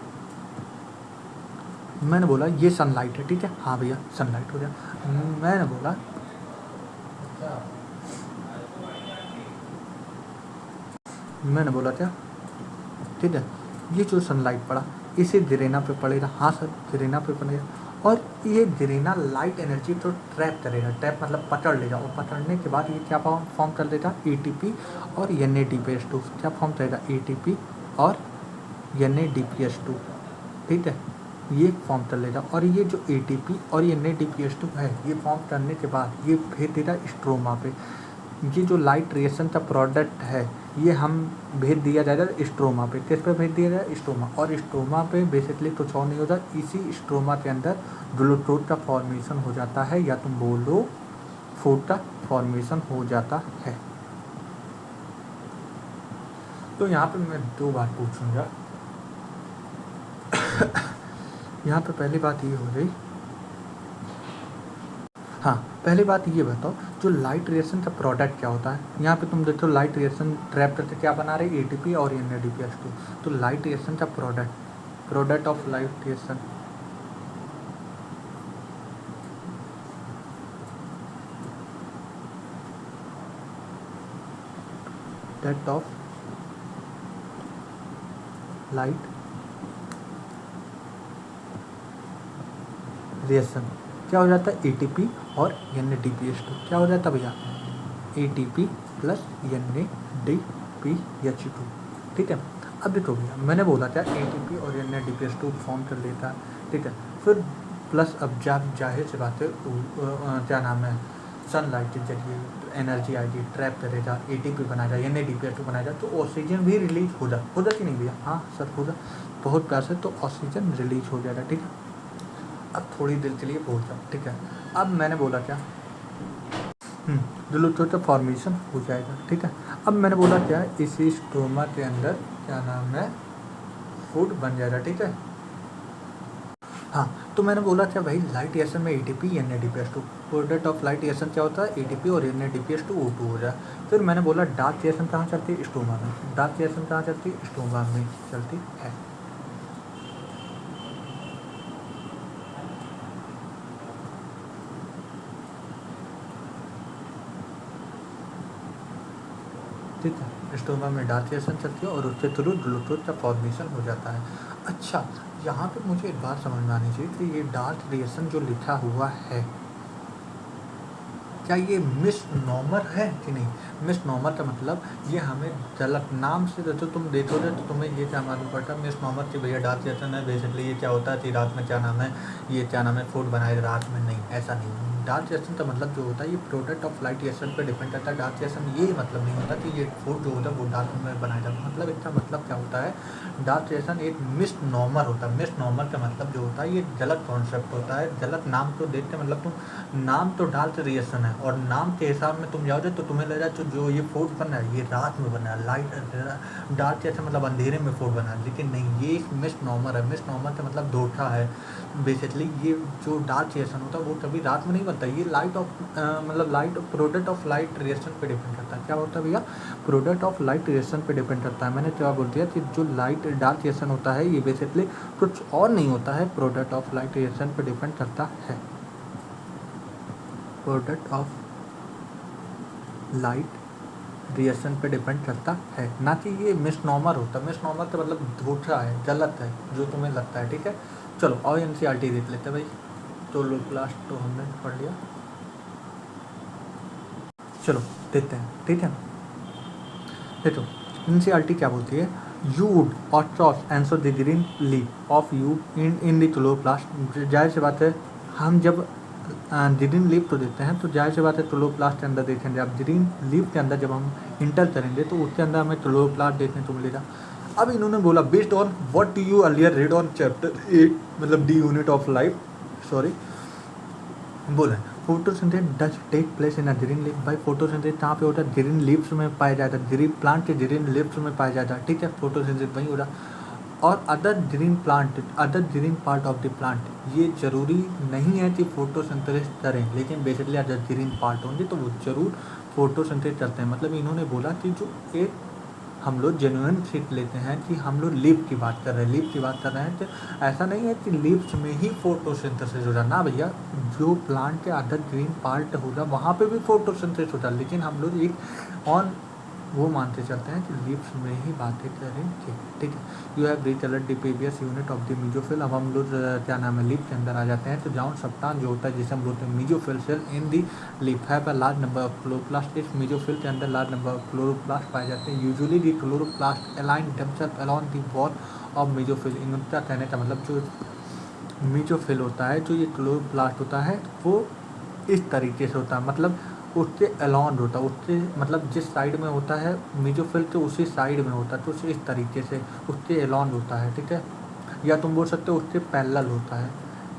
मैंने बोला ये सनलाइट है, ठीक है, हाँ भैया सनलाइट हो गया। मैंने बोला, मैंने बोला क्या, ठीक है, ये जो सनलाइट पड़ा इसे जिरेना पे पड़ेगा, हाँ सर जिरेना पे पड़ेगा, और ये जिरेना लाइट एनर्जी तो ट्रैप करेगा, ट्रैप मतलब पकड़ लेगा, और पकड़ने के बाद ये क्या फॉर्म कर देगा, एटीपी और Na-DPS2। क्या फॉर्म करेगा, एटीपी और Na-DPS2, ठीक है, ये फॉर्म कर लेगा। और ये जो एटीपी और Na-DPS2 है, ये फॉर्म करने के बाद ये भेज देगा स्ट्रोमा पे। ये जो लाइट रिएक्शन का प्रोडक्ट है ये हम भेज दिया जाएगा स्ट्रोमा पे। किस पे भेज दिया जाएगा, स्ट्रोमा। और स्ट्रोमा पे बेसिकली कुछ और नहीं होता, इसी स्ट्रोमा के अंदर ग्लूकोज का फॉर्मेशन हो जाता है, या तुम बोलो फूड का फॉर्मेशन हो जाता है। तो यहाँ पे मैं दो बात पूछूंगा। यहाँ पे पहली बात ये हो गई, हाँ पहली बात ये बताओ, जो लाइट रिएक्शन का प्रोडक्ट क्या होता है। यहाँ पे तुम देखो लाइट रिएक्शन ट्रैप करके क्या बना रहे, एटीपी और Na-DPS2। तो लाइट रिएक्शन का product of light reaction, product of light reaction क्या हो जाता है, एटीपी और Na-DPS2। क्या हो जाता है भैया, एटीपी प्लस Na-DPH2, ठीक है। अब देखो भैया मैंने बोला था एटीपी और Na-DPS2 फॉर्म कर लेता है, ठीक है। फिर प्लस अब जब जाहिर सी बात है क्या नाम है, सनलाइट के जरिए एनर्जी आएगी, ट्रैप करेगा, एटीपी बनाएगा, Na-DPS2 बनाएगा, तो ऑक्सीजन भी रिलीज हो जाती कि नहीं भैया, हाँ सर हो जा, बहुत प्यार से, तो ऑक्सीजन रिलीज हो जाएगा, ठीक है। अब थोड़ी देर के लिए भूल जाओ, ठीक है। अब मैंने बोला क्या, ग्लूकोज का फॉर्मेशन हो जाएगा, ठीक है। अब मैंने बोला क्या, इसी स्टोमा के अंदर क्या नाम है फूड बन जाएगा, ठीक है। हाँ तो मैंने बोला क्या भाई, लाइट रिएक्शन में ATP Na-DPS2, product of light reaction क्या होता है, एटीपी और Na-DPS2 O2 हो जाए। फिर मैंने बोला डार्क रिएक्शन कहाँ चलती है, स्टोमा में। डार्क रिएक्शन कहाँ चलती है, स्टोमा में चलती है। ठीक है, स्टोमा में डार्क रिएक्शन चलती है और उसके थ्रू ग्लूकोज का फॉर्मेशन हो जाता है। अच्छा, यहाँ पे मुझे एक बात समझ में आनी चाहिए कि ये डार्क रिएक्शन जो लिखा हुआ है, क्या ये मिसनॉमर है कि नहीं। मिसनॉमर का मतलब ये हमें गलत नाम से तो तुम देखोगे तो तुम्हें ये क्या मालूम पड़ता है मिसनॉमर कि भैया डार्क रिएक्शन है, बेसिकली ये क्या होता है कि रात में क्या नाम है, ये क्या नाम है फूड बनाए रात में, नहीं ऐसा नहीं। डार्क रिएक्शन का मतलब जो होता है ये प्रोडक्ट ऑफ लाइट रिएक्शन पर डिपेंड करता है। डार्क रिएक्शन ये मतलब नहीं होता कि ये फूड जो होता है वो डार्क में बनाया जाता है, मतलब इसका मतलब क्या होता है, डार्क रिएक्शन एक मिसनॉमर होता है। मिसनॉमर का मतलब जो होता है ये गलत कॉन्सेप्ट होता है, गलत नाम को देखते मतलब तुम नाम तो डार्क रिएक्शन है और नाम के हिसाब में तुम जाओगे तो तुम्हें लग रहा है जो ये फूड बन रहा है ये रात में बना है, लाइट डार्क रिएक्शन मतलब अंधेरे में फूड बना है, लेकिन नहीं, ये एक मिसनॉमर है। मिसनॉमर का मतलब धोखा है बेसिकली। ये जो डार्क रिएक्शन होता है वो कभी रात में नहीं बनता, ये लाइट ऑफ मतलब light product of light reaction पे डिपेंड करता है। क्या होता है भैया, प्रोडक्ट ऑफ लाइट रिएक्शन पे डिपेंड करता है। मैंने क्या बोल दिया कि जो लाइट डार्क रिएक्शन होता है ये बेसिकली कुछ और नहीं होता है, प्रोडक्ट ऑफ लाइट रिएक्शन पे डिपेंड करता है। प्रोडक्ट ऑफ लाइट रिएक्शन पे डिपेंड करता है, ना कि ये मिसनॉमर होता है। मिसनॉमर का मतलब धोखा है, गलत है जो तुम्हें लगता है, ठीक है। चलो और NCERT देख लेते हैं भाई, तो लो क्लास तो हमने पढ़ लिया, चलो देखते हैं, ठीक है। देखो NCERT क्या बोलती है, you would or toss answer the green leaf of you in the chloroplast। जाहिर सी बात है हम जब ग्रीन लीफ तो देते हैं तो जाहिर सी बात है क्लोरोप्लास्ट के अंदर देखेंगे। अब ग्रीन लीफ के अंदर जब हम इंटर करेंगे तो उसके अंदर हमें क्लोरोप्लास्ट देखने को मिलेगा। अब इन्होंने बोला based on what you earlier read on chapter 8 मतलब the unit of life sorry बोला photosynthesis does take place in a green leaf. भाई फोटोसिंथेसिस कहाँ पे होता है? ग्रीन लीव्स में पाया जाता है, ग्रीन प्लांट के ग्रीन लीव्स में पाया जाता है, ठीक है। फोटोसिंथेसिस वही हो रहा। और other green plant other green part of the plant ये जरूरी नहीं है कि फोटोसिंथेसिस करें, लेकिन बेसिकली अदर ग्रीन पार्ट होंगे तो वो जरूर फोटोसिंथेसिस करते हैं। मतलब इन्होंने बोला कि जो एक हम लोग जेन्युइन सीख लेते हैं कि हम लोग लीफ की बात कर रहे हैं, लीफ की बात कर रहे हैं तो ऐसा नहीं है कि लीव्स में ही फोटोसिंथेसिस हो रहा ना भैया। जो प्लांट के अदर ग्रीन पार्ट हो रहा वहाँ पे भी फोटोसिंथेसिस होता है, लेकिन हम लोग एक ऑन वो मानते चलते हैं कि लीव्स में ही बातें करें, ठीक है। You have recalled the previous unit of the mesophyll. अब हम लोग क्या नाम है लीफ के अंदर आ जाते हैं। तो जाउन सप्तान जो होता है जिसे हम बोलते हैं mesophyll cell in the leaf have a large number of chloroplast. इस मीजोफिल के अंदर लार्ज नंबर ऑफ क्लोरोप्लास्ट पाए जाते हैं। Usually the chloroplast align themselves along the wall of mesophyll. इनका कहने का मतलब जो मीजोफिल होता है, जो ये क्लोरोप्लास्ट होता है वो इस तरीके से होता है, मतलब उसके अलाउंड होता है, उसके मतलब जिस साइड में होता है मीजोफिल के उसी साइड में होता है, तो उसे इस तरीके से उसके अलाउंड होता है, ठीक है। या तुम बोल सकते हो उसके पैरेलल होता है,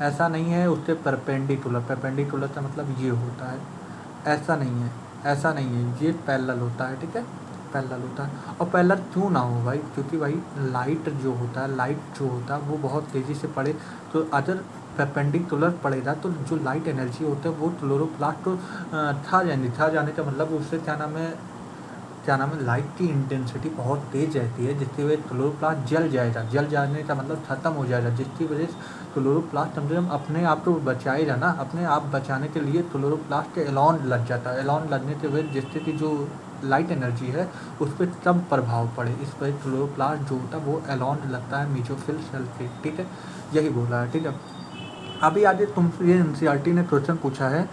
ऐसा नहीं है उसके परपेंडिकुलर। परपेंडिकुलर का मतलब ये होता है, ऐसा नहीं है, ऐसा नहीं है, ये पैरेलल होता है, ठीक है, पैरेलल होता है। और पैरेलल क्यों ना हो भाई? क्योंकि भाई लाइट जो होता है, लाइट जो होता है वो बहुत तेज़ी से पड़े तो अगर परपेंडिकुलर पड़ेगा तो जो लाइट एनर्जी होता है वो क्लोरोप्लास्ट तो छा जाने का मतलब उससे क्या नाम है लाइट की इंटेंसिटी बहुत तेज़ रहती है, जिसकी वजह से क्लोरोप्लास्ट जल जाएगा। जल जाने का मतलब ख़त्म हो जाएगा, जिसकी वजह से क्लोरोप्लास्ट कम से कम अपने आप को बचाएगा ना। अपने आप बचाने के लिए क्लोरोप्लास्ट के एलॉन लग जाता है। एलॉन लगने की वजह जिससे कि जो लाइट एनर्जी है उस पर कम प्रभाव पड़े, इस पर क्लोरोप्लास्ट जो होता है वो एलॉन लगता है मीजोफिल सेल पे, ठीक है। यही बोला है, ठीक है। अभी आगे तुमसे ये एनसीईआरटी ने क्वेश्चन पूछा है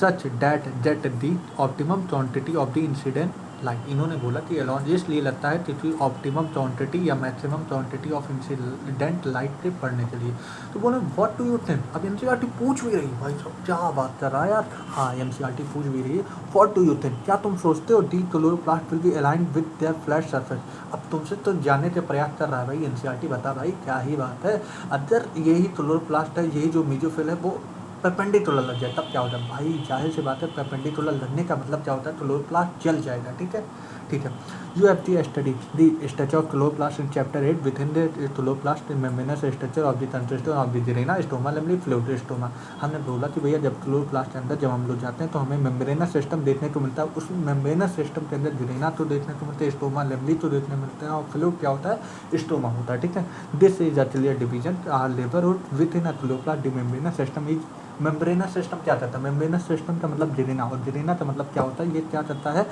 such that the optimum quantity of the incident light. इन्होंने बोला कि एलॉन इसलिए लगता है क्योंकि ऑप्टिमम क्वांटिटी या maximum quantity of incident light के पढ़ने के लिए। तो बोले व्हाट डू यू थिंक। अब एनसीईआरटी पूछ भी रही है, भाई साहब क्या बात कर रहा है यार। हाँ एनसीईआरटी पूछ भी रही है व्हाट डू यू थिंक, क्या तुम सोचते हो the chloroplast will be aligned with their flat surface. अब तुमसे तो जानने के प्रयास कर रहा है भाई एनसीईआरटी, बता भाई क्या ही बात है। अगर यही क्लोरोप्लास्ट है, यही जो मीजोफिल है वो परपेंडिकुलर लग जाए तब क्या होता है भाई? जाहिर सी बात है परपेंडिकुलर लगने का मतलब क्या होता है? क्लोरोप्लास्ट जल जाएगा, ठीक है, ठीक है। You have the study the structure of chloroplast in chapter 8 within the chloroplast membranous structure of the consistence of the grana stoma lamellae fluid stoma. हमने बोला कि भैया जब क्लोरोप्लास्ट के अंदर जब हम लोग जाते हैं तो हमें मेम्ब्रेनस सिस्टम देखने को मिलता है। उस मेम्ब्रेनस सिस्टम के अंदर ग्रेना तो देखने को मिलता है, स्टोमा लेमली तो देखने को मिलते हैं, और फ्लूइड क्या होता है? स्टोमा होता है, ठीक है। This is a clear division labourhood within a chloroplast the membranous system is. Membranous system क्या करता है? मेम्ब्रेनस सिस्टम का मतलब ग्रेना, और ग्रेना का मतलब क्या होता है? ये क्या करता है?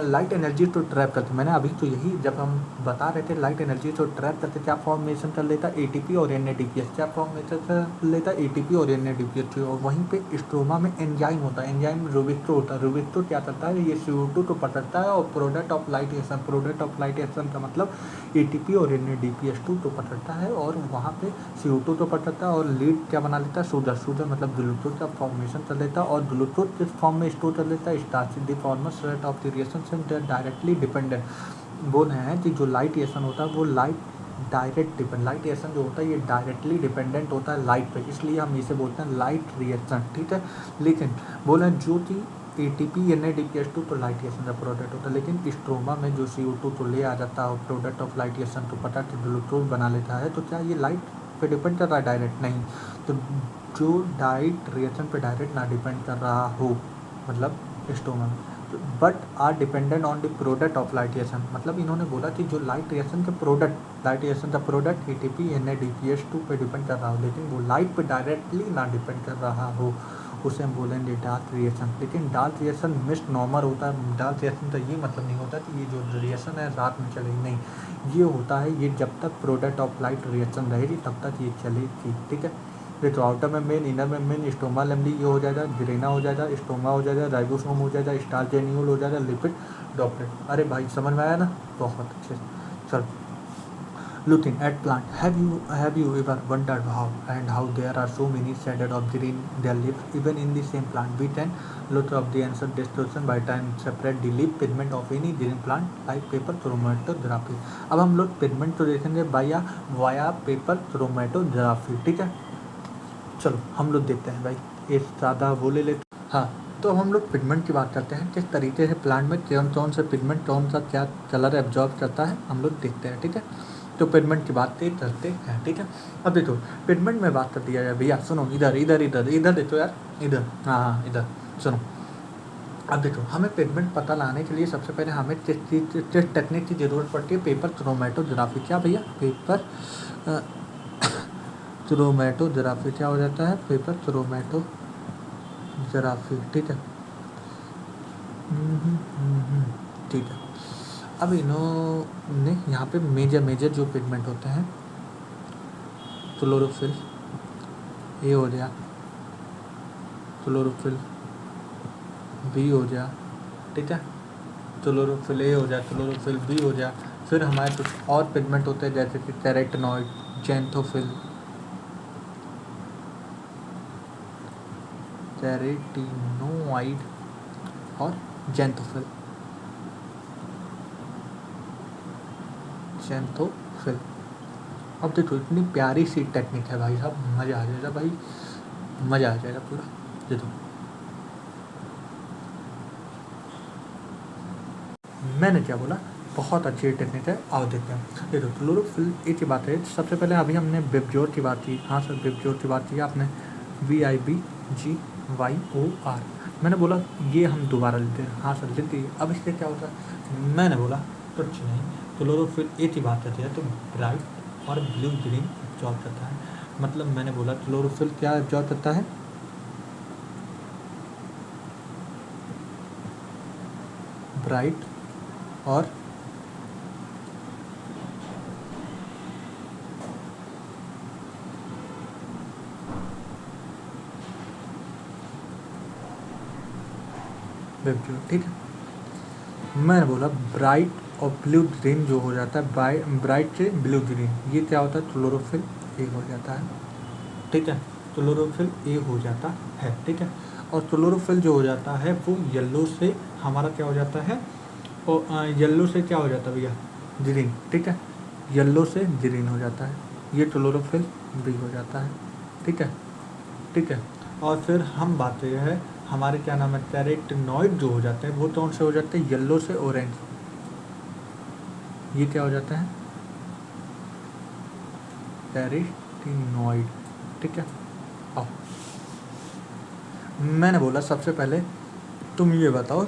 लाइट एनर्जी तो ट्रैप करते हैं। मैंने अभी तो यही जब हम बता रहे थे लाइट एनर्जी तो ट्रैप करते क्या फॉर्मेशन कर लेता है? एटीपी और एनएडीपीएस। क्या फॉर्मेशन कर लेता है? एटीपी और एनएडीपीएस। और वहीं पे स्ट्रोमा में एंजाइम होता है, एंजाइम रुबिक्टो होता है। रुबिक्टो क्या करता है? ये CO2 को पकड़ता है और product of light action, product of light action का मतलब एटीपी और एनएडीपीएस2 तो पकड़ता है और वहाँ पे CO2 तो पकड़ता है और लीड क्या बना लेता है? शुगर। शुगर मतलब ग्लूकोज का फॉर्मेशन कर लेता है और ग्लूकोज किस फॉर्म में स्टोर कर लेता है? Starch. The formers rate of the reaction से डायरेक्टली डिपेंडेंट। बोल रहे हैं कि जो लाइट रिएक्शन होता है वो लाइट रिएक्शन जो होता है ये डायरेक्टली डिपेंडेंट होता है लाइट पे, इसलिए हम इसे बोलते हैं लाइट रिएक्शन, ठीक है। लेकिन बोल रहे हैं जो कि एटीपी एनएडीपीएस2 तो लाइट रिएक्शन का प्रोडक्ट होता है, लेकिन स्ट्रोमा में जो CO2 तो ले आ जाता है और प्रोडक्ट ऑफ लाइट रिएक्शन तो पता कि ग्लूकोज बना लेता है, तो क्या ये लाइट पे डिपेंड कर रहा है? डायरेक्ट नहीं। तो जो डाइट रिएक्शन पे डायरेक्ट ना डिपेंड कर रहा हो मतलब स्टोमा में, but are dependent on the product of light reaction. मतलब इन्होंने बोला कि जो लाइट रिएक्शन का प्रोडक्ट एटीपी एनएडीपीएस2 पे डिपेंड कर रहा हो, लेकिन वो लाइट पे डायरेक्टली ना डिपेंड कर रहा हो, उसे हम बोलेंगे डार्क रिएक्शन। लेकिन डार्क रिएक्शन मिस्ट नॉर्मल होता है। डार्क रिएक्शन का ये मतलब नहीं होता कि ये जो रिएक्शन है रात में चलेगी, नहीं, ये होता है ये जब तक प्रोडक्ट ऑफ लाइट रिएक्शन रहेगी तब तक ये चलेगी, ठीक है। तो outer membrane, inner membrane, stoma lamellae ये हो जाएगा, ग्रेना हो जाएगा, स्टोमा हो जाएगा, राइबोसोम हो जाएगा, स्टार्च ग्रेन्यूल हो जाएगा, लिपिड ड्रॉपलेट। अरे भाई समझ में आया ना? बहुत अच्छे। चल Looking at plant, have you ever wondered how there are so many shaded of green their leaves even in the same plant? We can look up the answer this question by time separate the leaf pigment of any green plant like paper chromatography. अब हम लोग pigment तो देखेंगे via paper chromatography, ठीक है। चलो हम लोग देखते हैं भाई, एक सादा वो ले लेते। हाँ, तो अब हम लोग पिगमेंट की बात करते हैं, किस तरीके से प्लांट में कौन कौन से पिगमेंट कौन सा क्या कलर एब्जॉर्ब करता है हम लोग देखते हैं, ठीक है। तो पिगमेंट की बात करते हैं, ठीक है। अब देखो पिगमेंट में बात कर दिया जाए भैया, सुनो इधर इधर इधर इधर देखो यार, इधर, हाँ इधर सुनो। अब देखो हमें पिगमेंट पता लगाने के लिए सबसे पहले हमें किस टेक्निक की ज़रूरत पड़ती है? Paper chromatography. क्या भैया? पेपर क्रोमेटोग्राफी क्या हो जाता है? पेपर क्रोमेटोग्राफी, ठीक है। ठीक है। अब इन्होंने यहाँ पे मेजर जो पिगमेंट होते हैं, क्लोरोफिल ए हो गया, क्लोरोफिल बी हो गया, ठीक है। क्लोरोफिल ए हो जाए, क्लोरोफिल बी हो जाए। फिर हमारे कुछ और पिगमेंट होते हैं जैसे कि कैरोटीनॉइड, जैंथोफिल, कैरोटीनोइड और जैंथोफिल। अब देखो इतनी प्यारी सी टेक्निक है भाई साहब, मज़ा आ जाएगा भाई, मज़ा आ जाएगा पूरा। देखो मैंने क्या बोला, बहुत अच्छी टेक्निक है, आओ देखते हैं। देखो क्लोरोफिल एक ही बात है, सबसे पहले अभी हमने बिबजोर की बात की। हाँ सर, बिबजोर की बात की आपने, VIBGYOR। मैंने बोला ये हम दोबारा लेते हैं। हाँ सर लेते हैं। अब इससे क्या होता है? मैंने बोला कुछ नहीं, क्लोरोफिल एक ही बात करती है, तो ब्राइट और ब्लू ग्रीन एब्जॉर्ब करता है। मतलब मैंने बोला क्लोरोफिल क्या एब्जॉर्ब करता है? ब्राइट और बिबजोर, ठीक है। मैंने बोला ब्राइट और ब्लू ग्रीन जो हो जाता है, ब्राइट से ब्लू ग्रीन, ये क्या होता है? क्लोरोफिल ए हो जाता है, ठीक है। क्लोरोफिल ए हो जाता है, ठीक है। और क्लोरोफिल जो हो जाता है वो येलो से हमारा क्या हो जाता है? और येलो से क्या हो जाता है भैया? ग्रीन, ठीक है। येलो से ग्रीन हो जाता है, ये क्लोरोफिल बी हो जाता है, ठीक है, ठीक है। और फिर हम बात ये है हमारे क्या नाम है, कैरोटीनॉइड जो हो जाते हैं वो कौन से हो जाते हैं? येलो से ऑरेंज, ये क्या हो जाता है? कैरोटीनॉइड, ठीक है। आओ मैंने बोला सबसे पहले तुम ये बताओ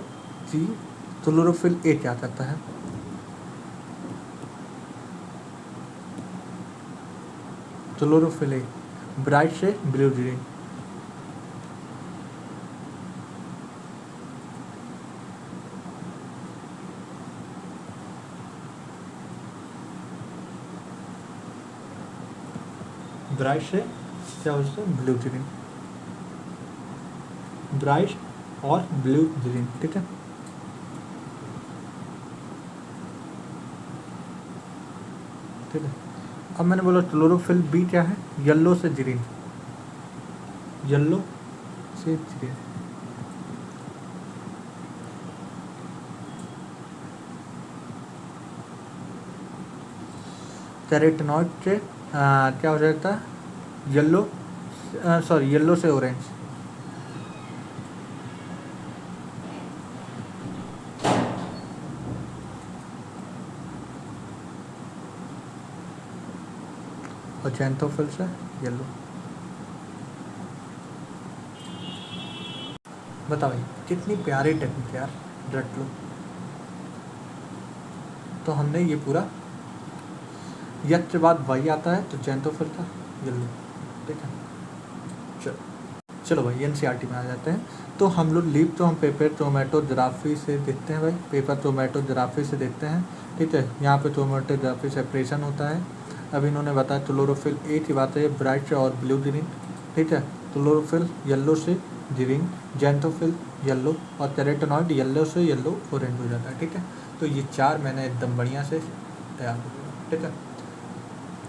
कि क्लोरोफिल ए क्या करता है? क्लोरोफिल ए ब्राइट से ब्लू ग्रीन, ब्राइट से क्या हो जाता है? ब्लू ग्रीन, ब्राइट और ब्लू ग्रीन, ठीक है। ठीक है। अब मैंने बोला क्लोरोफिल बी क्या है? येलो से ग्रीन, येलो से ग्रीन, कैरोटीनॉइड से क्या हो जाता है? येलो, सॉरी येलो से ऑरेंज, और जैंथोफिल से येलो। बताओ भाई कितनी प्यारी टेक्निक यार, रट लो। तो हमने ये पूरा यक्ष के बाद वाई आता है तो जैंथोफिल का येलो, ठीक है। चलो भाई एनसीईआरटी में आ जाते हैं। तो हम लोग लीव तो हम पेपर क्रोमेटोग्राफी से देखते हैं भाई, पेपर क्रोमेटोग्राफी से देखते हैं, ठीक है। यहाँ पे क्रोमेटोग्राफी सेपरेशन होता है। अब इन्होंने बताया क्लोरोफिल ए की बात है, ब्राइट और ब्लू ग्रीन, ठीक है। क्लोरोफिल येलो से ग्रीन, जैंथोफिल येलो और कैरोटीनॉइड येलो से येलो ऑरेंज हो जाता है, ठीक है। तो ये चार मैंने एकदम बढ़िया से तैयार कर दिया, ठीक है।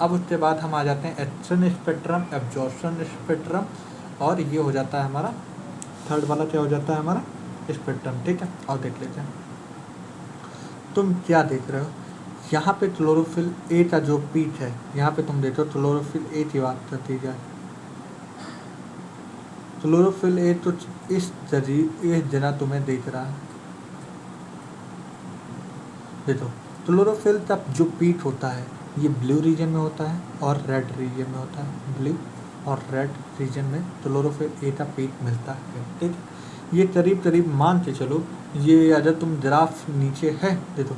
अब उसके बाद हम आ जाते हैं एक्शन स्पेक्ट्रम, एब्जॉर्प्शन स्पेक्ट्रम, और ये हो जाता है हमारा थर्ड वाला क्या हो जाता है हमारा स्पेक्ट्रम। ठीक है, और देख लेते हैं तुम क्या देख रहे हो। यहाँ पे क्लोरोफिल ए का जो पीक है, यहाँ पे तुम देखो क्लोरोफिल ए की बात करती जाए, क्लोरोफिल ए तो इस जगह तुम्हें देख रहा है। देखो क्लोरोफिल का जो पीक होता है ये ब्लू रीजन में होता है और रेड रीजन में होता है। ब्लू और रेड रीजन में क्लोरोफिल ए का पीक मिलता है। ठीक है, ये करीब करीब मान के चलो, ये अगर तुम ग्राफ नीचे है देखो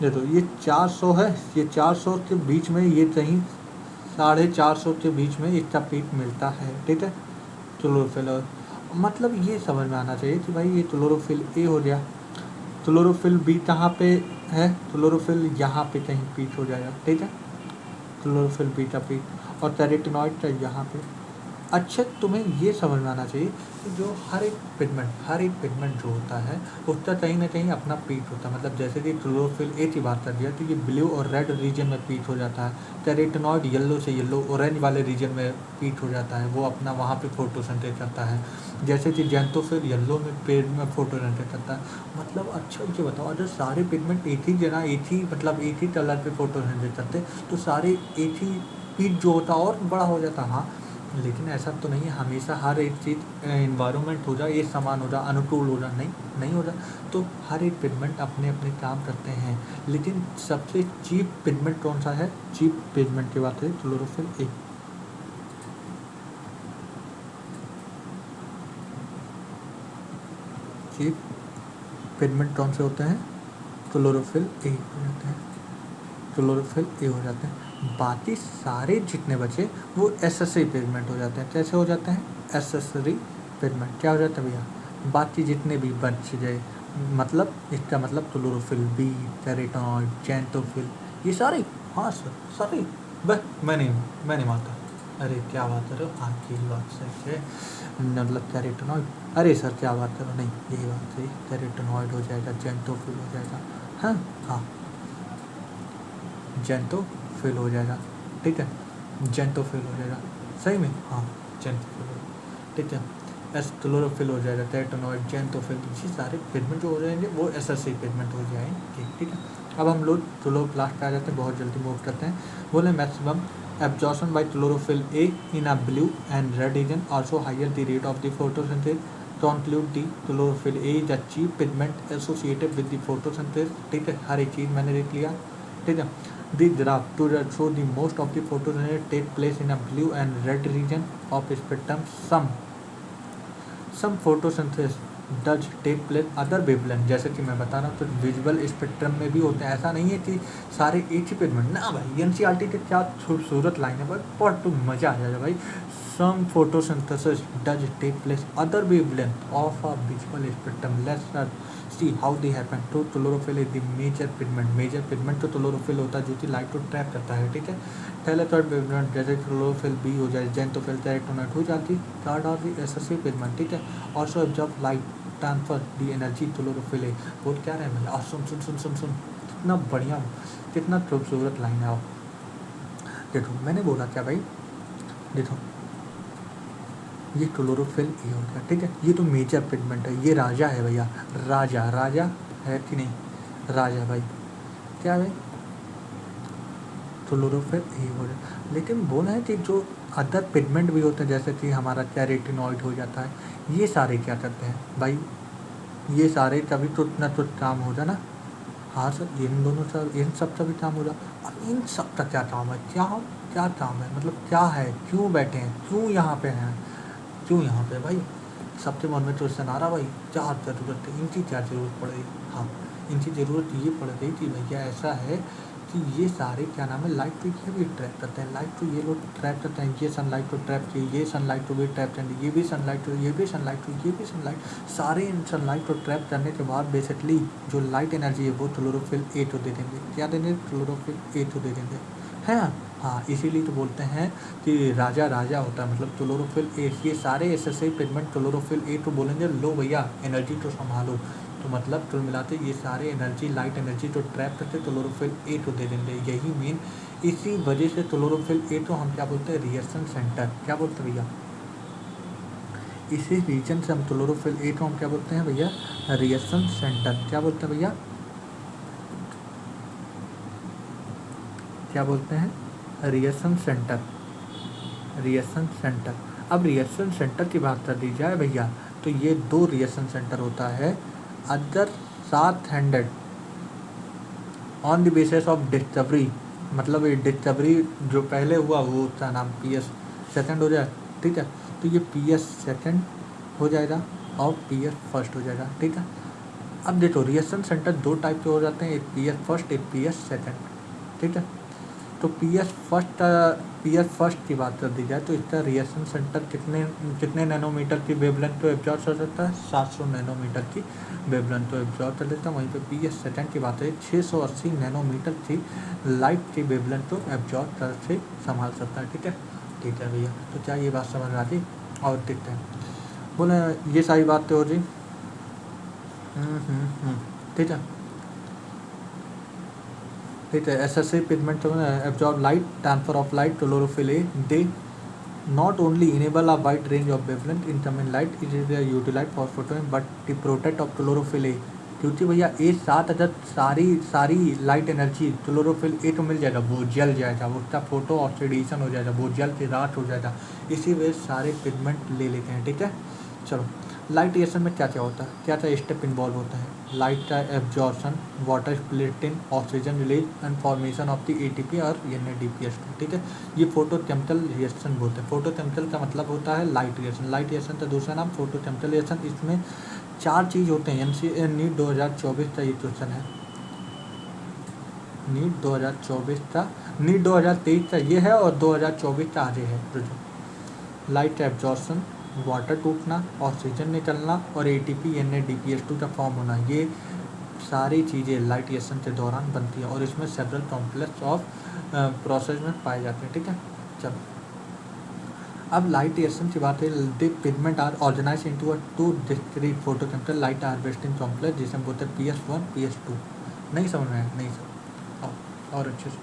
देखो ये 400 है, ये 400 के बीच में, ये कहीं 450 के बीच में इसका पीक मिलता है। ठीक है, क्लोरोफिल, मतलब ये समझ में आना चाहिए कि भाई ये क्लोरोफिल ए हो गया, क्लोरोफिल बी कहाँ पे है, क्लोरोफिल यहाँ पे कहीं पीक हो जाएगा। ठीक है, क्लोरोफिल बी का पीक और कैरोटीनॉइड का यहाँ पे। अच्छा, तुम्हें ये समझ में आना चाहिए कि जो हर एक पिगमेंट जो होता है उसका कहीं ना कहीं अपना पीक होता है। मतलब जैसे कि क्लोरोफिल ए की बात कर दिया तो ये ब्लू और रेड रीजन में पीक हो जाता है। कैरोटीनॉइड येलो से येलो ऑरेंज वाले रीजन में पीक हो जाता है, वो अपना वहाँ पे फोटोसिंथेसिस करता है। जैसे कि जैंथोफिल येलो में पेड़ में फोटोसिंथेसिस करता है। मतलब अच्छा ये बताओ, अगर सारे पिगमेंट एक ही जगह एक ही मतलब एक ही कलर पे फोटोसिंथेसिस करते तो सारे एक ही पीक जो होता और बड़ा हो जाता। हाँ, लेकिन ऐसा तो नहीं है हमेशा हर एक चीज़ इन्वायरमेंट हो जाए ये समान हो जाए अनुकूल हो जाए, नहीं हो जाए। तो हर एक पिगमेंट अपने अपने काम करते हैं। लेकिन सबसे चीप पिगमेंट कौन सा है, चीप पिगमेंट की बात है क्लोरोफिल ए। चीप पिगमेंट कौन से होते हैं, क्लोरोफिल ए हो जाते हैं, क्लोरोफिल ए हो जाते हैं। बाकी सारे जितने बचे वो एसेसरी पिगमेंट हो जाते हैं। कैसे हो जाते हैं, एसेसरी पिगमेंट क्या हो जाता है भैया, बाकी जितने भी बच गए, मतलब इसका मतलब क्लोरोफिल बी, कैरोटीनॉइड, जैंथोफिल, ये सारे। हाँ सर सारे, बस मैं नहीं मानता। अरे क्या बात कर रहे हो, हाँ यही बात सही है, मतलब कैरोटीनॉइड, अरे सर क्या बात कर रहे हो, नहीं यही बात सही, कैरोटीनॉइड हो जाएगा, जैंथोफिल हो जाएगा। हाँ हाँ, जैंथोफिल हो जाएगा। ठीक है, जैंथोफिल हो जाएगा सही में, हाँ जैंथोफिल हो, ठीक है। एस क्लोरोफिल हो जाएगा, कैरोटीनॉइड, जैंथोफिल, ये सारे पिगमेंट जो हो जाएंगे वो एसेसरी पिगमेंट हो जाएंगे। ठीक है, अब हम लोग क्लोरोप्लास्ट पे आ जाते हैं, बहुत जल्दी मूव करते हैं। बोले maximum absorption by chlorophyll A in a blue and red region, also higher the rate of the photosynthesis. To include the chlorophyll A is a cheap pigment associated with the photosynthesis. ठीक है, हर एक चीज़ मैंने देख लिया। ठीक है, the graph to show the most of the photosynthesis take place in a blue and red region of spectrum. Some photosynthesis does take place other wavelength, जैसे कि मैं बता रहा हूँ तो विजुअल स्पेक्ट्रम में भी होते हैं। ऐसा नहीं है कि सारे एक ही पिगमेंट ना भाई, एनसीईआरटी के क्या खूबसूरत लाइन है भाई, पढ़ तो मज़ा आ जाएगा भाई। Some photosynthesis does take place other wavelength of a visual spectrum, let's see how they happen. तो chlorophyll is the major pigment तो क्लोरोफिल होता है जो कि लाइट को ट्रैप करता है। ठीक है, थैलेथॉइड पिगमेंट जैसे क्लोरोफिल बी हो जाए, जैंथोफिल, कैरोटीनॉइड हो जाती, कार्ड और एसेसरी पिगमेंट। ठीक है, ऑल्सो ऑब्जर्व लाइट ट्रांसफर दी एनर्जी क्लोरोफिल है। बोल क्या रहे हैं, और सुन सुन सुन सुन सुन, कितना बढ़िया, कितना खूबसूरत लाइन है। देखो मैंने बोला क्या भाई, देखो ये क्लोरोफिल ये हो गया। ठीक है, ये तो मेजर पिगमेंट है, ये राजा है भैया, राजा है कि नहीं, राजा भाई, क्या है क्लोरोफिल ये हो गया। लेकिन बोला है कि जो अदर पिगमेंट भी होते हैं जैसे कि हमारा कैरोटीनॉइड हो जाता है, ये सारे क्या करते हैं भाई, ये सारे तभी तो इतना तो काम हो जाए ना। हाँ सर, इन दोनों सर इन सब का भी काम हो जाए। अब इन सब का क्या काम है, क्या काम है, मतलब क्या है, क्यों बैठे हैं, क्यों यहाँ पे हैं, क्यों यहाँ पे भाई, सबके मन में क्वेश्चन आ रहा भाई, क्या ज़रूरत है, इनकी क्या ज़रूरत पड़ रही। हाँ, इनकी ज़रूरत ये पड़ रही थी भैया, ऐसा है कि ये सारे क्या नाम है लाइट को ये भी ट्रैप करते हैं, लाइट को ये लोग ट्रैप करते हैं, ये सनलाइट को ट्रैप किए, ये सनलाइट को भी ट्रैप करेंगे, ये भी सनलाइट को, ये भी सनलाइट को, ये भी सनलाइट, सारे इन सनलाइट को ट्रैप करने के बाद बेसिकली जो लाइट एनर्जी है वो क्लोरोफिल ए को दे देंगे। क्या देंगे, क्लोरोफिल ए को दे देंगे, है ना। हाँ, इसीलिए तो बोलते हैं कि राजा होता है, मतलब क्लोरोफिल ए, ये सारे एसेसरी पिगमेंट क्लोरोफिल ए को बोलेंगे लो भैया एनर्जी तो संभालो, तो मतलब कुल मिलाते ये सारे एनर्जी, लाइट एनर्जी जो ट्रैप करते क्लोरोफिल ए टू दे देंगे। यही मेन, इसी वजह से क्लोरोफिल ए टू हम क्या बोलते हैं, रिएक्शन सेंटर। क्या बोलते हैं भैया, इसी रीजन से हम क्लोरोफिल ए टू हम क्या बोलते हैं भैया, रिएक्शन सेंटर। क्या बोलते हैं भैया, क्या बोलते हैं, रिएक्शन सेंटर। Reaction centre. अब रिएक्शन सेंटर की बात कर दी जाए भैया, तो ये 2 रिएक्शन सेंटर होता है। Other 700 on the basis of discovery, मतलब ये डिस्कवरी जो पहले हुआ वो उसका नाम PS सेकंड हो जाए, ठीक है। तो ये PS सेकंड हो जाएगा और PS फर्स्ट हो जाएगा, ठीक है। अब देखो रिएक्शन सेंटर 2 टाइप के हो जाते हैं, एक PS फर्स्ट, एक PS सेकंड, ठीक है। तो PS फर्स्ट की बात कर दी जाए तो इसका रिएक्शन सेंटर कितने नैनोमीटर की वेवलेंथ को एब्जॉर्ब कर सकता है, 700 नैनोमीटर की वेवलेंथ को एब्जॉर्ब कर लेता है। वहीं पे PS सेकंड की बात है 680 नैनोमीटर की लाइट की वेवलेंथ को एब्जॉर्ब कर से संभाल सकता है, ठीक है। ठीक है भैया, तो क्या ये बात समझ में आती, और देखते हैं। बोले ये सारी बात तो हो जी, ठीक है। ठीक है, SSC pigment absorb light, transfer of light, chlorophyll A, they not only enable a wide range of wavelength in common light, it is utilized for photoing but the protect of chlorophyll A, क्योंकि भैया ए 7 other सारी light energy chlorophyll A तो मिल जाएगा, वो जल जाएगा, उसका photo oxidation हो जाएगा, वो जल के राख हो जाएगा, इसी वजह सारे पिगमेंट ले लेते हैं, ठीक है। चलो, लाइट रिएक्शन में क्या क्या होता है, क्या क्या स्टेप इन्वॉल्व होता है। लाइट का absorption, water splitting, oxygen release and formation of the ATP और NADPH2, ठीक है। ये फोटोकेमिकल रिएक्शन बोलते हैं। फोटोकेमिकल का मतलब होता है लाइट रिएक्शन। लाइट रिएक्शन का दूसरा नाम फोटोकेमिकल रिएक्शन। इसमें 4 चीज़ होते हैं। नीट 2024 का ये क्वेश्चन है, नीट 2023 का ये है और 2024 का आगे है। लाइट एब्जॉर्शन, वाटर टूटना, ऑक्सीजन निकलना और ATP NADPH2 का फॉर्म होना, ये सारी चीज़ें लाइट रिएक्शन के दौरान बनती हैं और इसमें सेवरल कॉम्प्लेक्स ऑफ प्रोसेस में पाए जाते हैं, ठीक है। चलो, अब लाइट रिएक्शन की बात है। The pigment are organised into 2 discrete photochemical light harvesting complex, जिसे हम बोलते हैं PS1 PS2। नहीं समझ में आया, नहीं समझ और अच्छे से